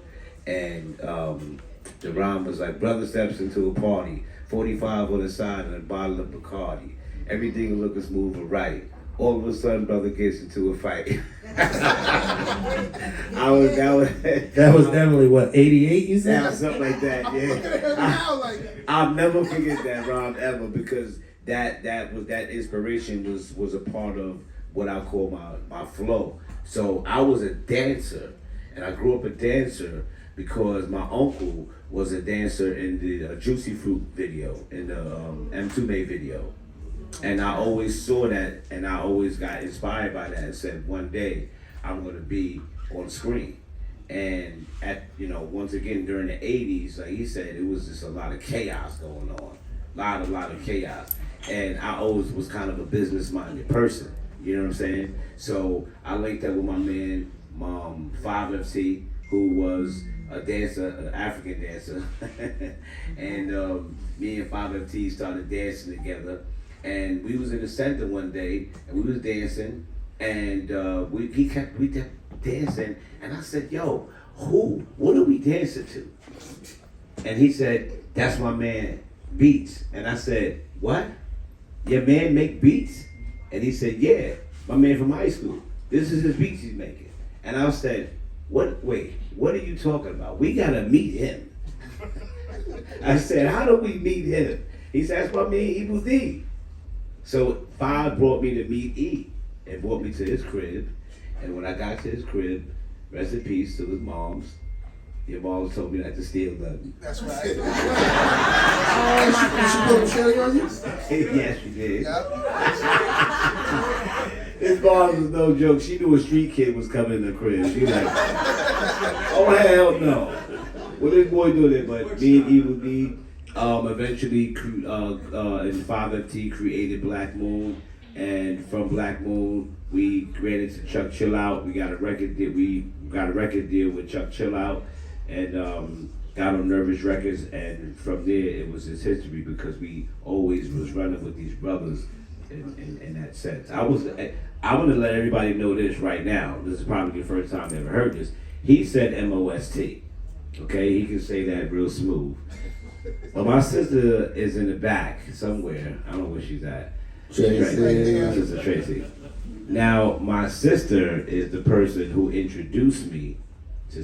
And the rhyme was like, brother steps into a party, 45 on the side and a bottle of Bacardi. Everything looking smooth and right. All of a sudden, brother gets into a fight. That was definitely what, 88 you said? Yeah, something like that, yeah. I'll never forget that rhyme ever, because that inspiration was a part of what I call my flow. So I was a dancer, and I grew up a dancer because my uncle was a dancer in the Juicy Fruit video, in the M2 video. And I always saw that, and I always got inspired by that, and said, one day I'm going to be on screen. And once again, during the 80s, like he said, it was just a lot of chaos going on, a lot of chaos. And I always was kind of a business-minded person, you know what I'm saying? So I linked up with my man, 5FT, who was a dancer, an African dancer. And me and 5FT started dancing together. And we was in the center one day, and we was dancing, and we kept dancing, and I said, yo, what are we dancing to? And he said, that's my man, Beats. And I said, what? Your man make beats? And he said, yeah, my man from high school. This is his beats he's making. And I said, what are you talking about? We gotta meet him. I said, how do we meet him? He said, that's my man, Evil D. So 5 brought me to meet E, and brought me to his crib. And when I got to his crib, rest in peace to his mom's. Your mom told me not to steal nothing. That's right. Oh my God. She put a cherry on you? Yes, she did. Yep. His mom was no joke. She knew a street kid was coming in the crib. She like, oh hell no. What this boy doing it? But me and Evil D eventually and 5FT created Black Moon, and from Black Moon we ran into Chuck Chill Out. We got a record deal with Chuck Chill Out, and got on Nervous Records, and from there it was his history, because we always was running with these brothers in that sense. I want to let everybody know this right now. This is probably the first time they ever heard this. He said MOST. Okay, he can say that real smooth. Well, my sister is in the back somewhere. I don't know where she's at. Sister Tracy. Now, my sister is the person who introduced me to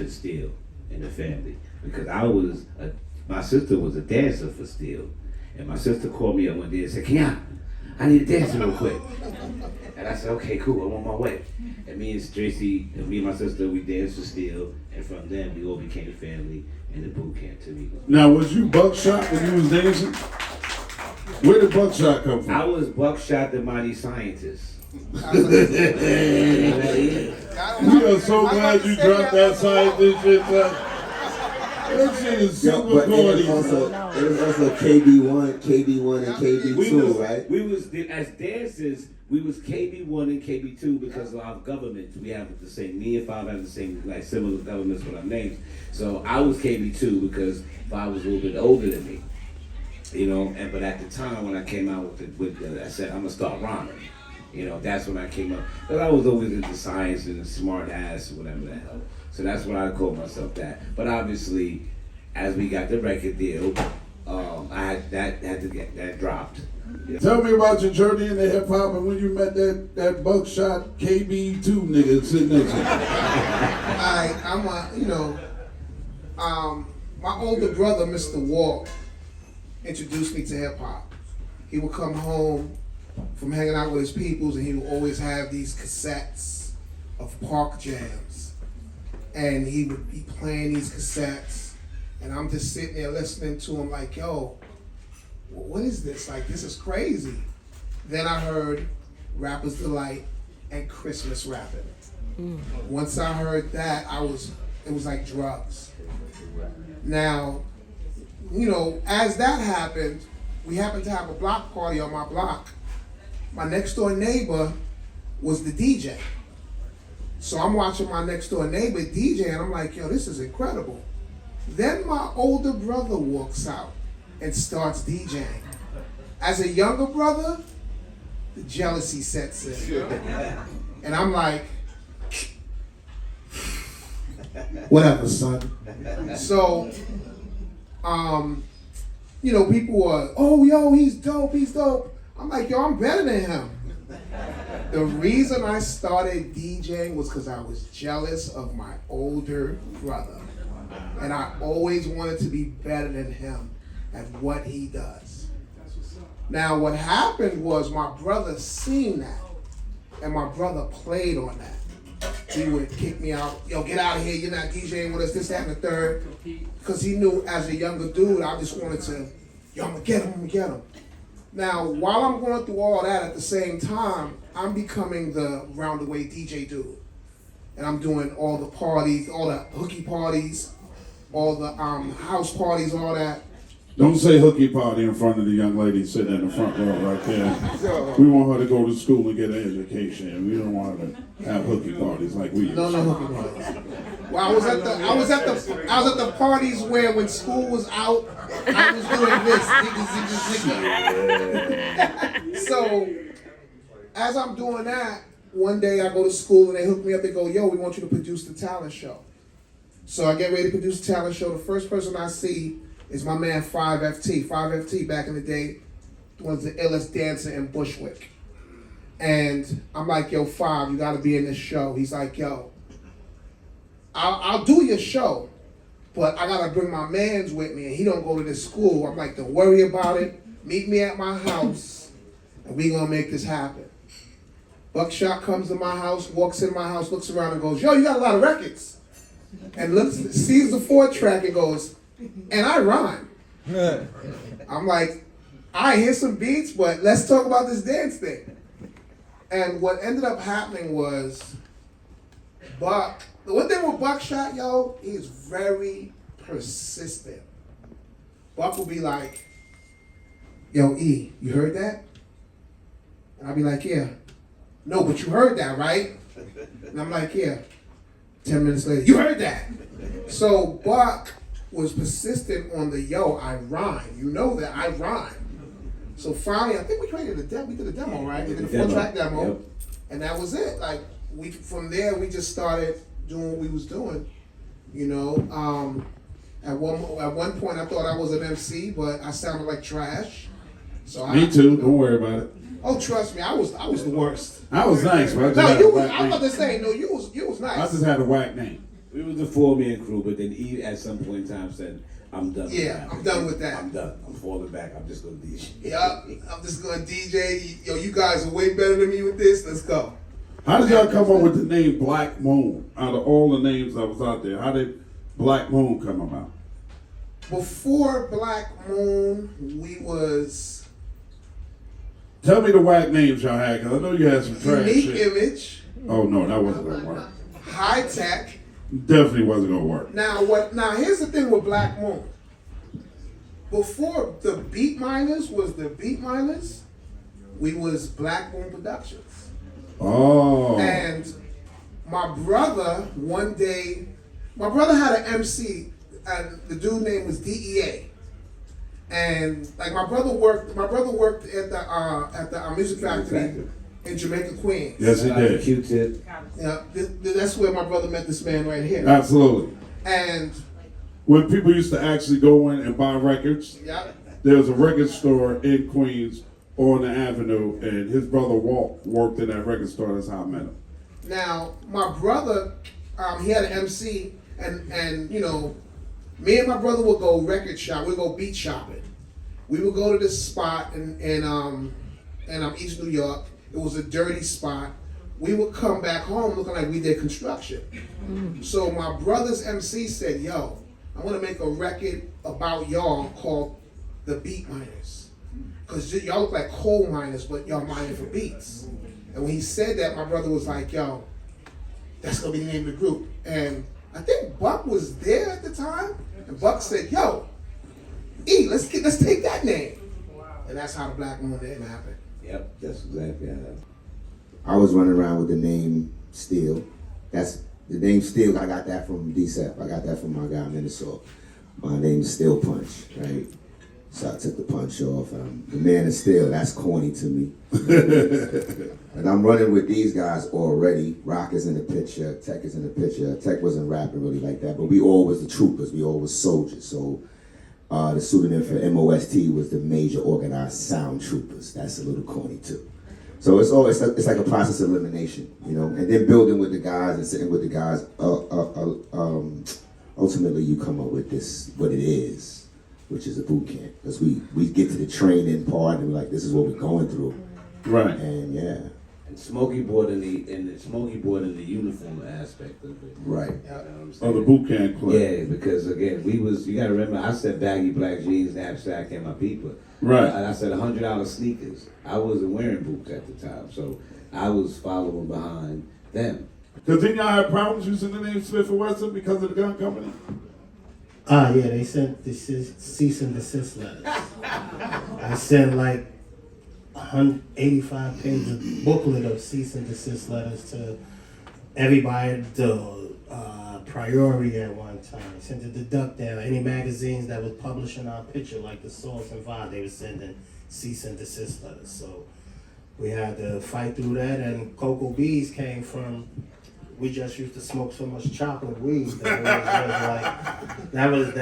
Steele in the family, because my sister was a dancer for Steele, and my sister called me up one day and said, I need to dance real quick. And I said, okay, cool, I'm on my way. And me and my sister, we danced for Steele, and from then we all became family in the boot camp to me. Now, was you Buckshot when you was dancing? Where did Buckshot come from? I was Buckshot, the mighty scientist. We are so glad you dropped that scientist shit. That shit is super corny. It was also KB1 and KB2, right? We was, as dancers, we was KB1 and KB2 because of our governments. We have the same, me and 5 have the same, like, similar governments with our names. So I was KB2 because 5 was a little bit older than me. But at the time when I came out with I said, I'm gonna start rhyming. You know, that's when I came up. But I was always into science and a smart ass or whatever the hell. So that's when I called myself that. But obviously, as we got the record deal, I had to get that dropped. Yeah. Tell me about your journey into hip hop and when you met that Buckshot KB2 nigga sitting next to you. My older brother, Mr. Wall, introduced me to hip hop. He would come home from hanging out with his peoples and he would always have these cassettes of park jams. And he would be playing these cassettes and I'm just sitting there listening to him like, yo, what is this? Like, this is crazy. Then I heard Rapper's Delight and Christmas rapping. Once I heard that, it was like drugs. Now, you know, as that happened, we happened to have a block party on my block. My next door neighbor was the DJ. So I'm watching my next door neighbor DJ and I'm like, yo, this is incredible. Then my older brother walks out and starts DJing. As a younger brother, the jealousy sets in. And I'm like, whatever, son. So, you know, people are, oh, yo, he's dope, he's dope. I'm like, yo, I'm better than him. The reason I started DJing was because I was jealous of my older brother. And I always wanted to be better than him at what he does. Now, what happened was my brother seen that, and my brother played on that. He would kick me out, yo, get out of here, you're not DJing with us, this, that, and the third. Because he knew as a younger dude, I just wanted to, yo, I'm gonna get him. Now, while I'm going through all that at the same time, I'm becoming the roundaway DJ dude. And I'm doing all the parties, all the hooky parties, all the house parties, all that. Don't say hooky party in front of the young lady sitting in the front row right there. We want her to go to school and get an education. We don't want her to have hooky parties like we used to. No hooky parties. Well, I was at the parties where when school was out, I was doing this. So as I'm doing that, one day I go to school and they hook me up. They go, yo, we want you to produce the talent show. So I get ready to produce the talent show. The first person I see is my man 5FT. 5FT back in the day was the illest dancer in Bushwick. And I'm like, yo, 5, you gotta be in this show. He's like, yo, I'll do your show, but I gotta bring my mans with me and he don't go to this school. I'm like, don't worry about it. Meet me at my house and we gonna make this happen. Buckshot comes to my house, walks in my house, looks around and goes, yo, you got a lot of records. And looks, sees the 4-track and goes, and I rhyme. I'm like, I hear some beats, but let's talk about this dance thing. And what ended up happening was, the one thing with Buckshot, yo, he's very persistent. Buck will be like, yo, E, you heard that? And I'll be like, yeah. No, but you heard that, right? And I'm like, yeah. 10 minutes later, you heard that. So Buck was persistent on the, yo, I rhyme. You know that I rhyme. So finally, I think we created a demo. We did a demo, right? We did a 4-track demo. Yep. And that was it. Like, from there, we just started doing what we was doing. You know, at one point, I thought I was an MC, but I sounded like trash. So Me too. Don't worry about it. Oh, trust me, I was the worst. I was nice, but I'm about to say, no, you was nice. I just had a whack name. We was a 4-man crew, but then E at some point in time said, I'm done with that. I'm done with that. I'm done. I'm falling back. I'm just going to DJ. Yeah, I'm just going to DJ. Yo, you guys are way better than me with this. Let's go. How did y'all come up with the name Black Moon? Out of all the names that was out there, how did Black Moon come about? Before Black Moon, we was... Tell me the whack names y'all had, because I know you had some trash Unique shit. Image. Oh, no, that wasn't going to work. High Tech. Definitely wasn't going to work. Now, here's the thing with Black Moon. Before the Beat Miners was the Beat Miners, we was Black Moon Productions. Oh. And my brother, one day, my brother had an MC, and the dude name was DEA. And like my brother worked at the music factory in Jamaica, Queens. Yes, he did. Q-Tip. Yeah, that's where my brother met this man right here. Absolutely. And When people used to actually go in and buy records, yeah, there was a record store in Queens on the avenue, and his brother Walt worked in that record store. That's how I met him. now my brother, he had an MC, and you know, me and my brother would go record shop. We'd go beat shopping. We would go to this spot in East New York. It was a dirty spot. We would come back home looking like we did construction. So my brother's MC said, yo, I want to make a record about y'all called The Beat Miners. Because y'all look like coal miners, but y'all mining for beats. And when he said that, my brother was like, yo, that's going to be the name of the group. And I think Buck was there at the time. And Buck said, yo, E, let's take that name. And that's how the Black Moon name happened. Yep, that's exactly how. I was running around with the name Steele. That's the name Steele. I got that from DCEP. I got that from my guy Minnesota. My name is Steel Punch, right? So I took the punch off. The man is Steel. That's corny to me. And I'm running with these guys already. Rock is in the picture. Tech is in the picture. Tech wasn't rapping really like that, but we all was the troopers. We all was soldiers. So the pseudonym for MOST was the Major Organized Sound Troopers. That's a little corny too. So it's like a process of elimination, you know, and then building with the guys and sitting with the guys. Ultimately, you come up with this, what it is, which is a boot camp. Because we get to the training part and we're like, this is what we're going through. Right. And yeah. And Smokey board in the uniform aspect of it. Right. You know what I'm Oh, saying? the boot camp club. Yeah, because again, you gotta remember, I said baggy black jeans, knapsack, and my people. Right. And I said $100 sneakers. I wasn't wearing boots at the time, so I was following behind them. Because then y'all had problems using the name Smiff and Wessun because of the gun company? Yeah, they sent the cease and desist letters. I sent like 185 pages booklet of cease and desist letters to everybody, the Priority at one time. Sent it to Duck Down. Any magazines that was publishing our picture, like the Source and Vibe, they were sending cease and desist letters. So we had to fight through that, and Cocoa Bees came from, we just used to smoke so much chocolate weed that it was like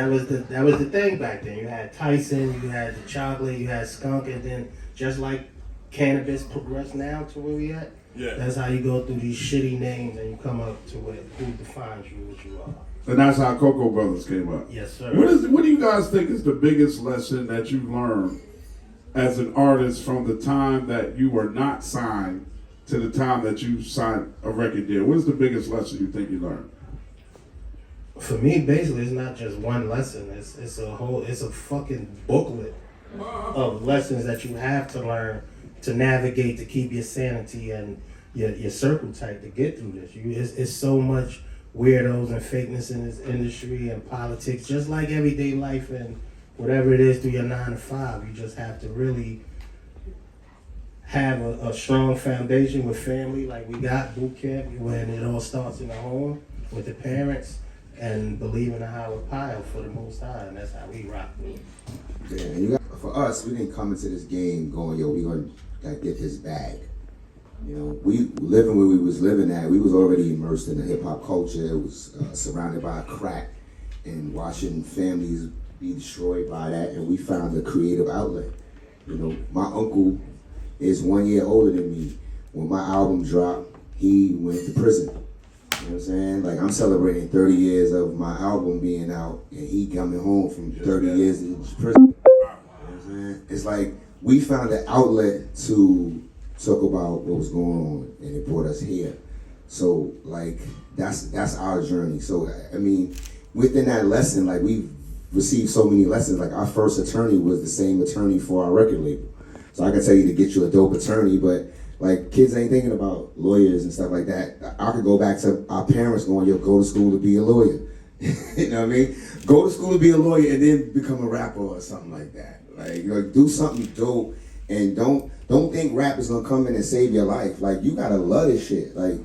that was the thing back then. You had Tyson, you had the chocolate, you had skunk, and then just like cannabis progressed now to where we at. Yeah. That's how you go through these shitty names and you come up to who defines you, what you are. And that's how Cocoa Brothers came up. Yes, sir. What do you guys think is the biggest lesson that you learned as an artist from the time that you were not signed to the time that you signed a record deal? What is the biggest lesson you think you learned? For me, basically, it's not just one lesson. It's a fucking booklet of lessons that you have to learn to navigate, to keep your sanity and your circle tight to get through this. It's so much weirdos and fakeness in this industry and politics, just like everyday life and whatever it is through your 9 to 5. You just have to really have a strong foundation with family, like we got boot camp, when it all starts in the home with the parents, and believe in a higher power for the Most High, and that's how we rock with it. Yeah, and for us, we didn't come into this game going, yo, we gonna get this bag. You know, we living where we was living at. We was already immersed in the hip hop culture. It was surrounded by crack and watching families be destroyed by that. And we found a creative outlet. You know, my uncle is 1 year older than me. When my album dropped, he went to prison. You know what I'm saying? Like, I'm celebrating 30 years of my album being out, and he coming home from 30 years in prison. You know what I'm saying? It's like we found an outlet to talk about what was going on, and it brought us here. So, like, that's our journey. So, I mean, within that lesson, like, we've received so many lessons. Like, our first attorney was the same attorney for our record label. So I can tell you to get you a dope attorney, but like, kids ain't thinking about lawyers and stuff like that. I could go back to our parents going, yo, go to school to be a lawyer. You know what I mean? Go to school to be a lawyer and then become a rapper or something like that. Like do something dope, and don't think rap is gonna come in and save your life. Like, you gotta love this shit. Like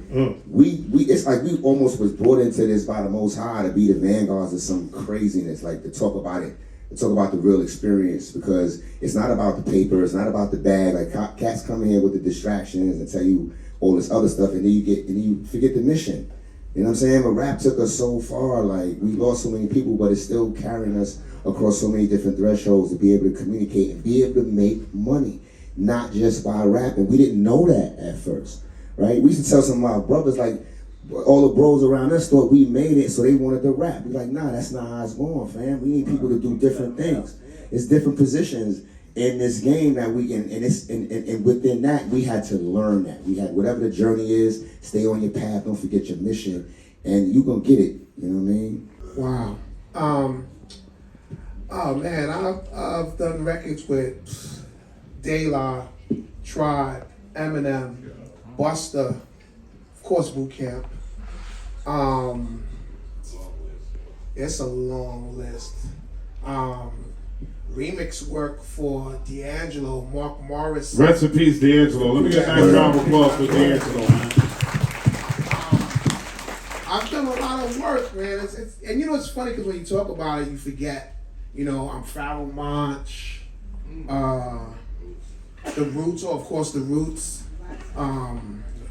we it's like we almost was brought into this by the Most High to be the vanguards of some craziness, like to talk about it and talk about the real experience, because it's not about the paper, it's not about the bag. Like cats come in here with the distractions and tell you all this other stuff, and then you forget the mission. You know what I'm saying? But rap took us so far. Like, we lost so many people, but it's still carrying us across so many different thresholds to be able to communicate and be able to make money, not just by rapping. We didn't know that at first, right? We used to tell some of my brothers, like, all the bros around us thought we made it, so they wanted to rap. We're like, nah, that's not how it's going, fam. We need people to do different things. It's different positions in this game that we can, and within that, we had to learn that. We had, whatever the journey is, stay on your path, don't forget your mission, and you gonna get it. You know what I mean? Wow. Oh man, I've done records with De La, Tribe, Eminem, Busta, of course Boot Camp. It's a long list. Remix work for D'Angelo, Mark Morris. Rest in peace, D'Angelo. Let me get a nice round of applause for D'Angelo, man. I've done a lot of work, man. And you know, it's funny because when you talk about it, you forget. You know, I'm Pharoah Monch, the Roots, or of course the Roots.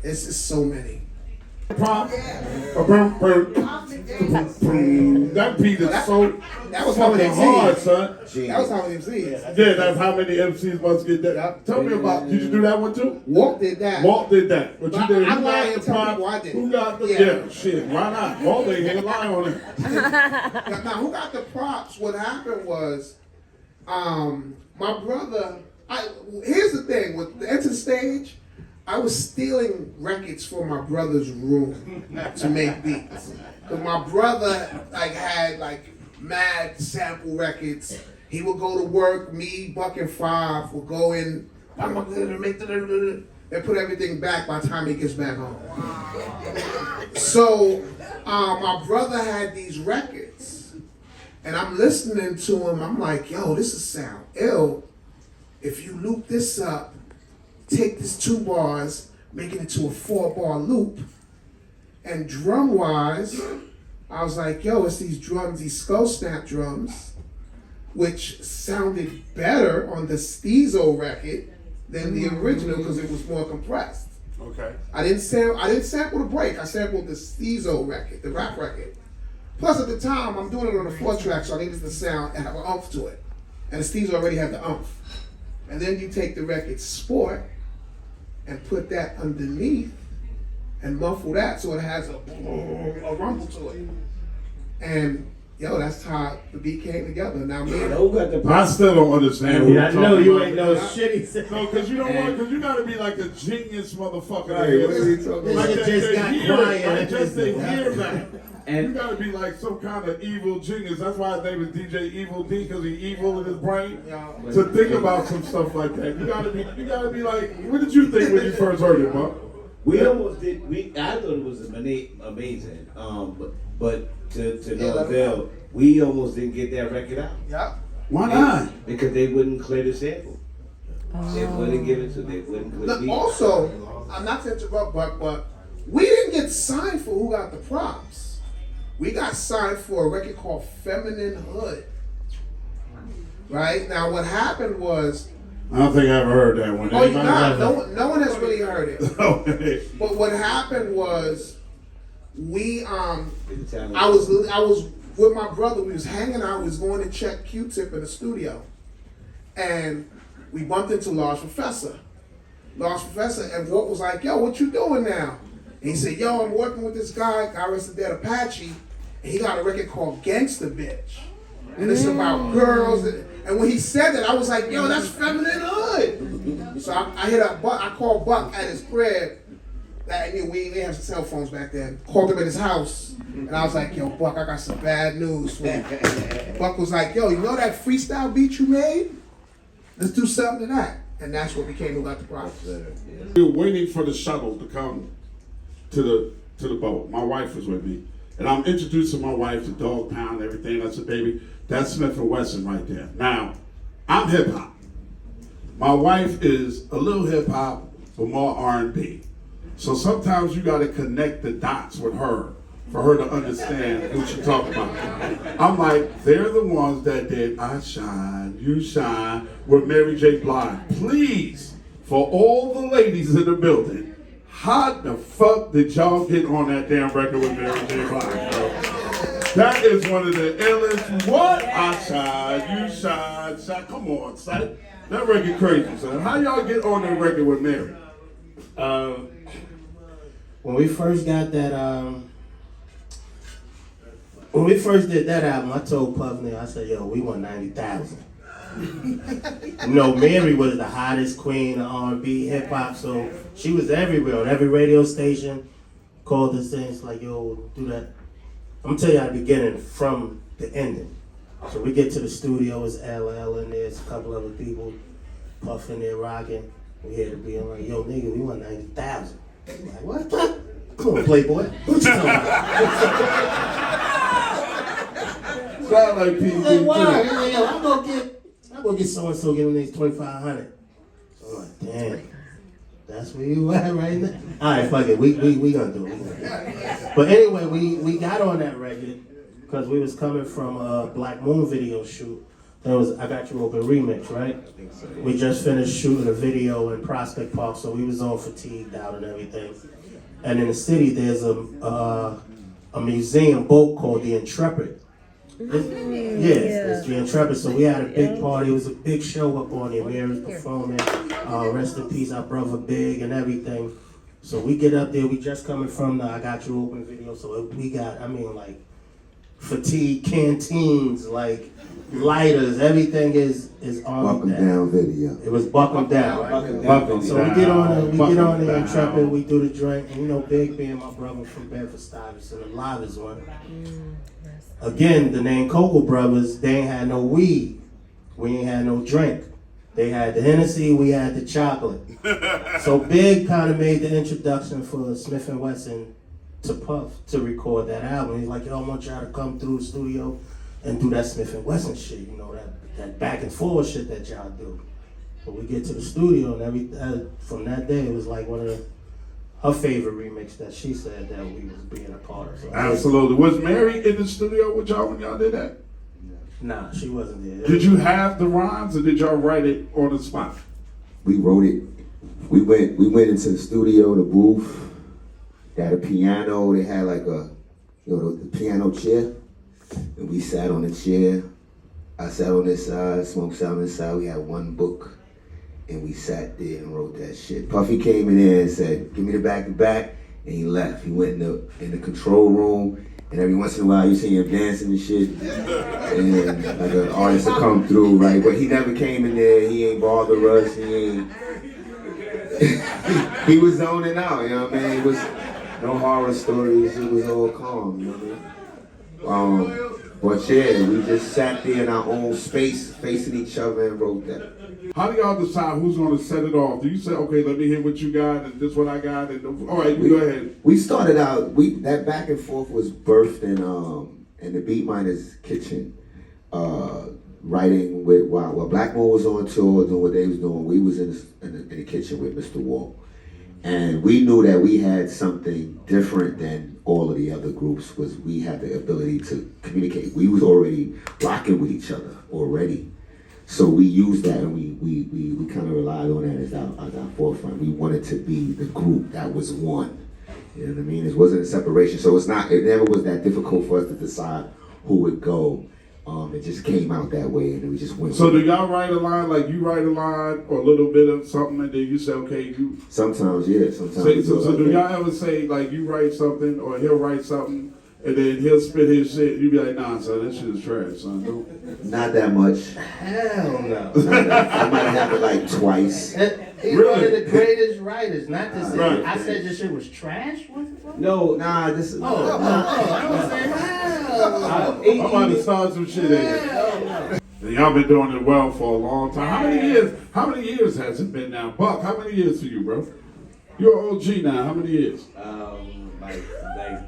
It's just so many. That beat is so That was how many hard, MCs. son. That was how many MCs. Yeah, that's how many MCs must get that. Tell me about, did you do that one too? Walt did that. Walt did that. But you did, I'm lying and tell people I did. Who got the, yeah, shit, why not? Walt ain't here, lie on it. Now, who got the props? What happened was, my brother, here's the thing, with the Enter the Stage, I was stealing records from my brother's room to make beats. Cause my brother had mad sample records. He would go to work, me, Buck and Five would go in, and put everything back by the time he gets back home. So my brother had these records, and I'm listening to him. I'm like, yo, this is sound ill. If you loop this up, take this 2 bars, make it into a 4-bar loop, and drum-wise, I was like, yo, it's these drums, these skull snap drums, which sounded better on the Steele record than the original because it was more compressed. Okay. I didn't sample the break. I sampled the Steele record, the rap record. Plus, at the time, I'm doing it on a 4-track, so I needed the sound and have an oomph to it. And the Steele already had the oomph. And then you take the record Sport and put that underneath and muffle that so it has a rumble to it. And yo, that's how the beat came together. Now, man, I still don't understand. Yeah, I know you ain't no shit. He said. No, because you know what? Because you got to be like a genius motherfucker. Right, what are you talking about? Like Just got quiet. Like just to hear that. And You got to be like some kind of evil genius. That's why his name is DJ Evil D, because he's evil in his brain. To think about some stuff like that, you got to be like, what did you think when you first heard it, Buck? we almost did. I thought it was amazing. But to no avail, we almost didn't get that record out. yeah. Why not? Because they wouldn't clear the sample. They wouldn't give it to. They wouldn't clear the beat. Also, I'm not to interrupt, but we didn't get signed for Who Got the Props. We got signed for a record called Feminine Hood. Right? Now, what happened was... I don't think I ever heard that one. Oh, you're not. No one has really heard it. Okay. But what happened was, I was with my brother. We was hanging out. We was going to check Q-Tip in the studio. And we bumped into Large Professor. And Walt was like, yo, what you doing now? And he said, yo, I'm working with this guy, God rest his dead, Apache, and he got a record called Gangsta Bitch. And it's about girls. And when he said that, I was like, yo, that's Feminine Hood. So I hit up Buck, I called Buck at his crib. We didn't have some cell phones back then. Called him at his house. And I was like, yo, Buck, I got some bad news for you. Buck was like, yo, you know that freestyle beat you made? Let's do something to that. And that's what became Who Got the Props. We were waiting for the shuttle to come to the boat. My wife was with me. And I'm introducing my wife to Dogg Pound and everything. I said, baby, that's Smiff and Wessun right there. Now, I'm hip hop. My wife is a little hip hop, but more R&B. So sometimes you gotta connect the dots with her for her to understand what you're talking about. I'm like, they're the ones that did I Shine, You Shine with Mary J. Blige. Please, for all the ladies in the building, how the fuck did y'all get on that damn record with Mary J. Blige, bro? That is one of the illest. What? I Shine, You Shine, Shine. Come on, son. That record crazy, son. How y'all get on that record with Mary? When we first got that, when we first did that album, I told Puff Nigga, I said, yo, we want 90,000. You know, Mary was the hottest queen of R&B, hip hop, so she was everywhere on every radio station. Called us in, it's like, yo, do that. I'm gonna tell you at the beginning from the ending. So we get to the studio, it's LL in there, it's a couple other people, Puff in there rocking. We hear the beat, I'm like, yo, nigga, we want 90,000. Like, what? Come on, Playboy. What you talking about? Sound like people. Like, why? He's like, yo, I'm gonna get so and so, give them these 2,500. So I'm like, damn, that's where you at right now. All right, fuck it, we gonna do it. But anyway, we got on that record because we was coming from a Black Moon video shoot. That was I Got You Open remix, right? We just finished shooting a video in Prospect Park, so we was all fatigued out and everything. And in the city, there's a museum boat called the Intrepid. It's the Intrepid. So we had a big party. It was a big show up on there. Mary was performing. Rest in peace, our brother Big and everything. So we get up there. We just coming from the I Got You Open video. So we got, like, fatigue canteens, like lighters, everything is on Buck 'em down video. It was Buck 'em down, right? So we get on the Intrepid, we do the drink, and you know, Big being my brother from Bedford Stuyvesant, the livest one. Again, the name Cocoa Brothers, they ain't had no weed. We ain't had no drink. They had the Hennessy, we had the chocolate. So Big kind of made the introduction for Smiff and Wessun to Puff to record that album. He's like, yo, I want y'all to come through the studio and do that Smiff and Wessun shit, you know, that back and forward shit that y'all do. But we get to the studio and from that day, it was like one of her favorite remix that she said that we was being a part of. So Absolutely. Was Mary in the studio with y'all when y'all did that? Nah, she wasn't there. Did you have the rhymes or did y'all write it on the spot? We wrote it. We went into the studio, the booth. They had a piano. They had like the piano chair, and we sat on the chair. I sat on this side, Smoke sat on this side. We had one book, and we sat there and wrote that shit. Puffy came in there and said, "Give me the back to back," and he left. He went in the control room, and every once in a while you see him dancing and shit, and like an artist would come through, right? But he never came in there. He ain't bother us. He ain't. He was zoning out. You know what I mean? It was no horror stories. It was all calm. You know what I mean? But yeah, we just sat there in our own space, facing each other, and wrote that. How do y'all decide who's going to set it off? Do you say, okay, let me hear what you got, and this what I got, and all right, go ahead. We started out. That back and forth was birthed in the Beat Miners kitchen, writing with while Black Moon was on tour doing what they was doing. We was in the kitchen with Mr. Wall, and we knew that we had something different than all of the other groups. Was we had the ability to communicate. We was already rocking with each other already. So we used that, and we kind of relied on that as our forefront. We wanted to be the group that was one. You know what I mean? It wasn't a separation. So it never was that difficult for us to decide who would go. It just came out that way, and then we just went. So do y'all write a line, like you write a line or a little bit of something, and then you say, okay, you... Sometimes, yeah. Sometimes. So do y'all ever say, like, you write something, or he'll write something, and then he'll spit his shit, you be like, nah, son, that shit is trash, son. Not that much. Hell no. I might have it like twice. He's one of the greatest writers. Not to say, right. I said this shit was trash? No, nah, this is... I was saying, I'm about to start some shit in. Y'all been doing it well for a long time. How many years has it been now? Buck, how many years for you, bro? You're an OG now. How many years? Like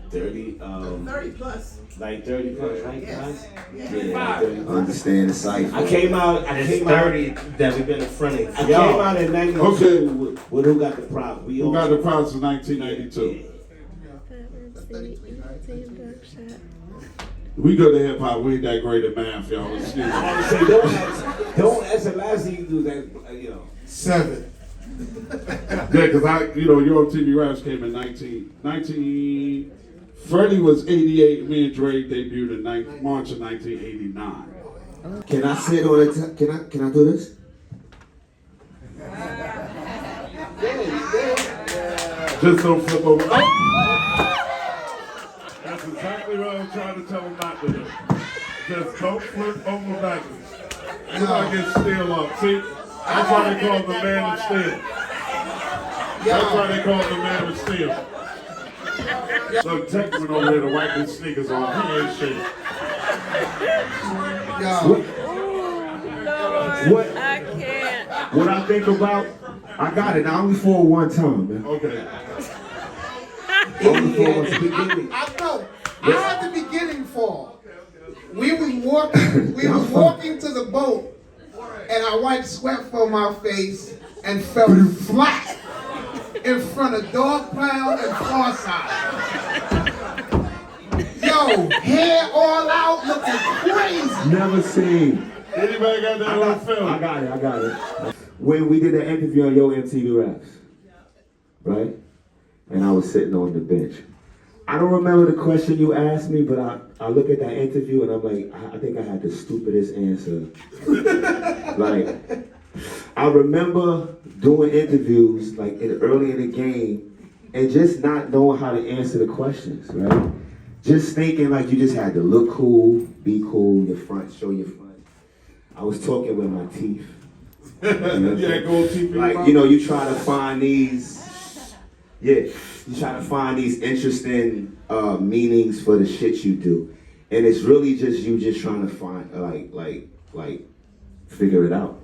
30. 30 plus. Like 30 plus, right, guys? Yeah. 30 plus. Understand the cipher. I came out 30 that we've been in front of. I came out in 92 okay. with Who Got the Props. Who Got the Props in 1992. Buckshot. We go to hip hop. We ain't that great at math, y'all. Excuse me. Don't answer last thing you do that, you know. 7. Yeah, because your TV Raps came in 19. Freddie was 88. Me and Dre debuted in March of 1989. Can I sit on it? Can I do this? Just don't flip over. That's exactly what I'm trying to tell him not to do. Just don't flip over backwards. You might get Steele up. See, that's why they call him the man of steel. That's why they call him the man of steel. So Tech went over there to wipe his sneakers on. He ain't shit. What? I can't. What I think about? I got it. I only fall one time, man. Okay. Only fall once. Beginning. I know. I had the beginning fall. We was walking to the boat, and I wiped sweat from my face and fell flat in front of Dogg Pound and Pharcyde. Yo, hair all out, looking crazy. Never seen. Anybody got that on film? I got it. When we did the interview on Yo MTV Raps, right? And I was sitting on the bench. I don't remember the question you asked me, but I look at that interview and I'm like, I think I had the stupidest answer. Like, I remember doing interviews like early in the game and just not knowing how to answer the questions, right? Just thinking like you just had to look cool, be cool, your front, show your front. I was talking with my teeth. You know, Yeah, gold teeth. like, you try to find these, you try to find these interesting meanings for the shit you do. And it's really just you just trying to find, like, figure it out.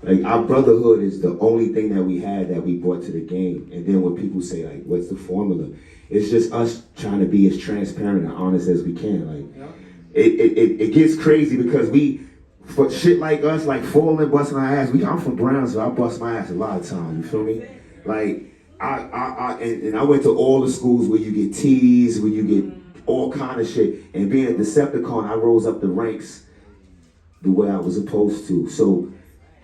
Like, our brotherhood is the only thing that we had that we brought to the game. And then when people say, like, what's the formula? It's just us trying to be as transparent and honest as we can. Like, it gets crazy because for shit like us, like falling, busting our ass, I'm from Brownsville, I bust my ass a lot of times, you feel me? Like, I went to all the schools where you get teased, where you get all kind of shit. And being a Decepticon, I rose up the ranks the way I was supposed to. So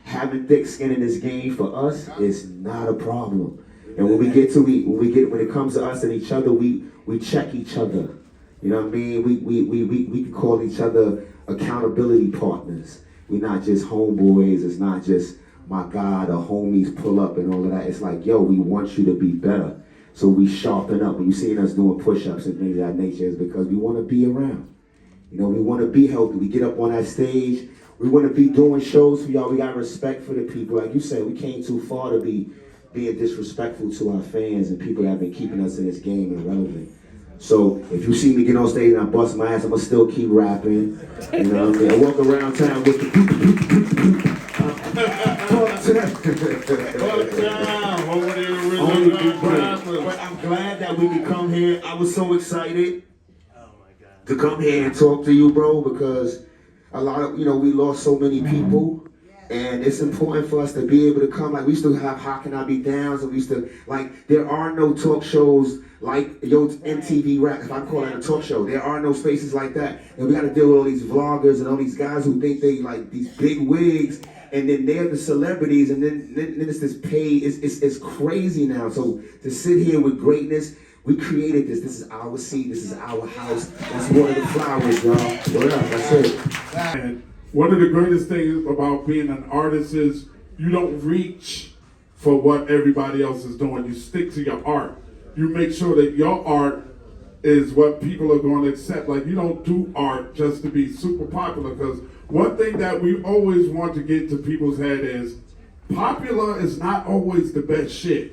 having thick skin in this game for us is not a problem. And when it comes to us and each other, we check each other. You know what I mean? We can call each other accountability partners. We're not just homeboys. It's not just my God or homies pull up and all of that. It's like, yo, we want you to be better. So we sharpen up. When you seeing us doing push-ups and things of that nature, is because we want to be around. We want to be healthy. We get up on that stage. We want to be doing shows for y'all. We got respect for the people. Like you said, we came too far to be being disrespectful to our fans and people that have been keeping us in this game and relevant. So if you see me get on stage and I bust my ass, I'm gonna still keep rapping. You know what I mean? I walk around town with the But I'm glad that we could come here. I was so excited to come here and talk to you, bro, because a lot of, we lost so many people. And it's important for us to be able to come. Like, we used to have How Can I Be Downs, and we used to, like, there are no talk shows like Yo MTV Rap, if I call it a talk show. There are no spaces like that. And we got to deal with all these vloggers and all these guys who think they, like, these big wigs, and then they're the celebrities, and then it's this pay. It's crazy now. So to sit here with greatness, we created this. This is our seat. This is our house. That's one of the flowers, y'all. What up? That's it. And one of the greatest things about being an artist is you don't reach for what everybody else is doing. You stick to your art. You make sure that your art is what people are going to accept. Like, you don't do art just to be super popular, because one thing that we always want to get to people's head is popular is not always the best shit.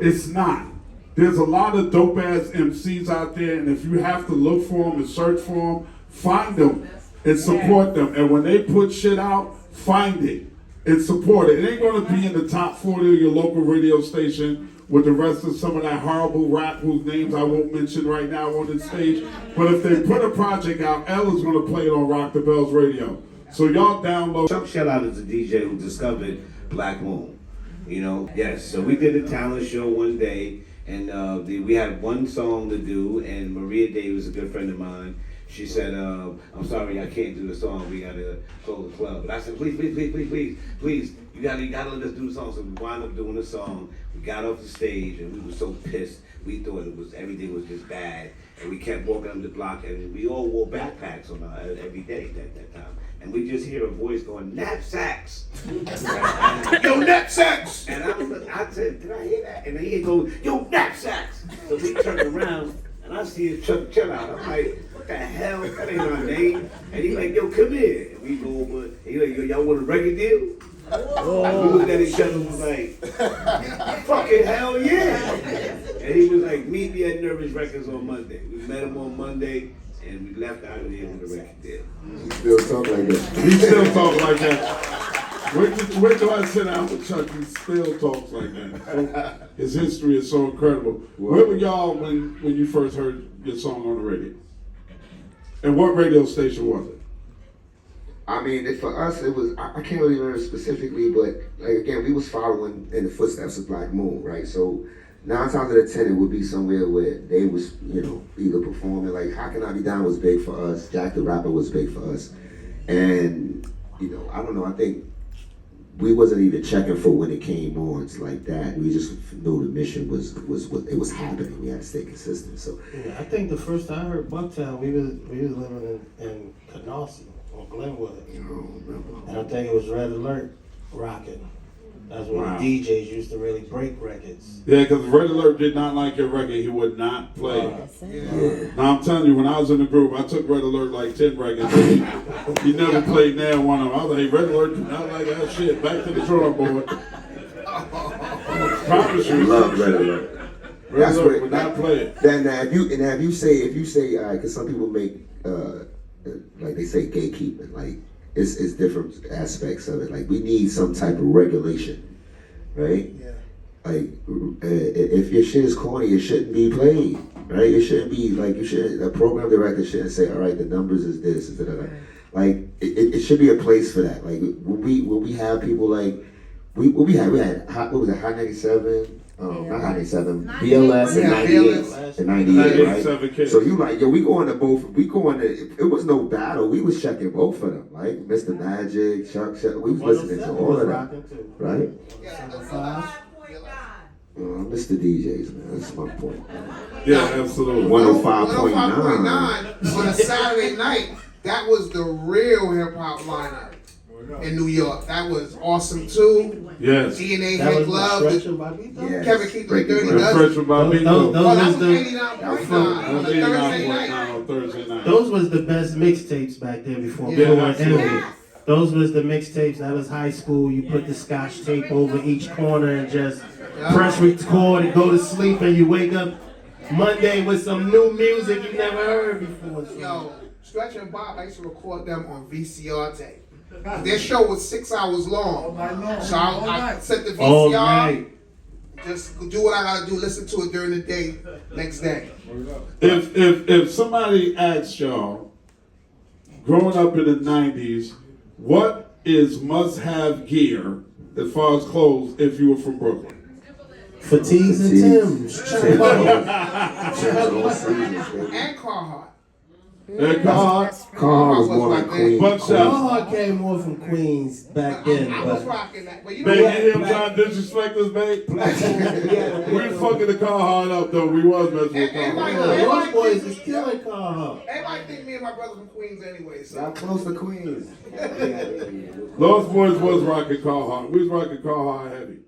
It's not. There's a lot of dope ass MCs out there, and if you have to look for them and search for them, find them and support them. And when they put shit out, find it and support it. It ain't gonna be in the top 40 of your local radio station with the rest of some of that horrible rap whose names I won't mention right now on the stage. But if they put a project out, L is gonna play it on Rock the Bells radio. So y'all download. Shout out to the DJ who discovered Black Moon. Yes, so we did a talent show one day, And we had one song to do, and Maria Davis, a good friend of mine, she said, I'm sorry, I can't do the song. We gotta close the club. But I said, please, you gotta let us do the song. So we wound up doing the song. We got off the stage, and we were so pissed. We thought everything was just bad, and we kept walking up the block, and we all wore backpacks on every day at that time. And we just hear a voice going, knapsacks. Yo, knapsacks! And I said, did I hear that? And he goes, yo, knapsacks! So we turn around, and I see his Chuck chill out. I'm like, what the hell? That ain't our name. And he's like, yo, come here. And we go over, and he's like, yo, y'all want a record deal? And we looked at each other and was like, fucking hell yeah. And he was like, meet me at Nervous Records on Monday. We met him on Monday, and we left out of there with a record deal. He still talk like that. He still talk like that. Wait till I sit down with Chuck. He still talks like that. So, his history is so incredible. Where were y'all when you first heard your song on the radio? And what radio station was it? I mean, for us, it was, I can't really remember specifically, but like again, we was following in the footsteps of Black Moon, right? So 9 times out of 10, it would be somewhere where they was, either performing, like How Can I Be Down was big for us, Jack the Rapper was big for us. And, I don't know, I think we wasn't even checking for when it came on. It's like that. We just knew the mission was it was happening. We had to stay consistent. So yeah, I think the first time I heard Bucktown, we was living in Canarsie on Glenwood. And I think it was Red Alert rocking. That's when Wow. the DJs used to really break records. Yeah, because Red Alert did not like your record. He would not play. Now, I'm telling you, when I was in the group, I took Red Alert like 10 records. He never played near one of them. I was like, hey, Red Alert did not like that shit. Back to the drawing board. Promise you. I love Red Alert. Red Alert would not play it. Then if you say, because some people make like they say gatekeeping, like it's different aspects of it. Like we need some type of regulation, right? Yeah. Like if your shit is corny, it shouldn't be played, right? It shouldn't be like a program director shouldn't say, all right, the numbers is this, is that. Like it should be a place for that. Like when we have people like we had Hot 97. Not 97, BLS and 98, right? So you like, yo, we going to, it was no battle, we was checking both of them, like Mr. Magic, Chuck, we was listening to all of them, right? Mr. DJs, man, that's my point. Yeah, absolutely. 105.9 on a Saturday night, that was the real hip hop lineup. In New York, that was awesome too. Yes. DNA Head Glove. Yes. Kevin Keith the Dirty Fresh Dozen. Those was the best mixtapes back then before Envy. Those was the mixtapes. That was high school. You put the Scotch tape over each corner and just press record and go to sleep, and you wake up Monday with some new music you never heard before. Yo, Stretch and Bob, I used to record them on VCR tape. Their show was 6 hours long. So I set the VCR, just do what I gotta do, listen to it during the day, next day. If somebody asks y'all, growing up in the 90s, what is must-have gear as far as clothes if you were from Brooklyn? Fatigues and Timbs. And Carhartt. Carhartt was more like Queens. Carhartt came more from Queens back then. I was rocking that. But you know babe, what? you hear him trying to disrespect us, babe? We was fucking the Carhartt up, though. We was messing with Carhartt. Those boys is killing Carhartt. Everybody think me and my brother from Queens anyway. So. Y'all close to Queens. Lost Boys was rocking Carhartt. We was rocking Carhartt heavy.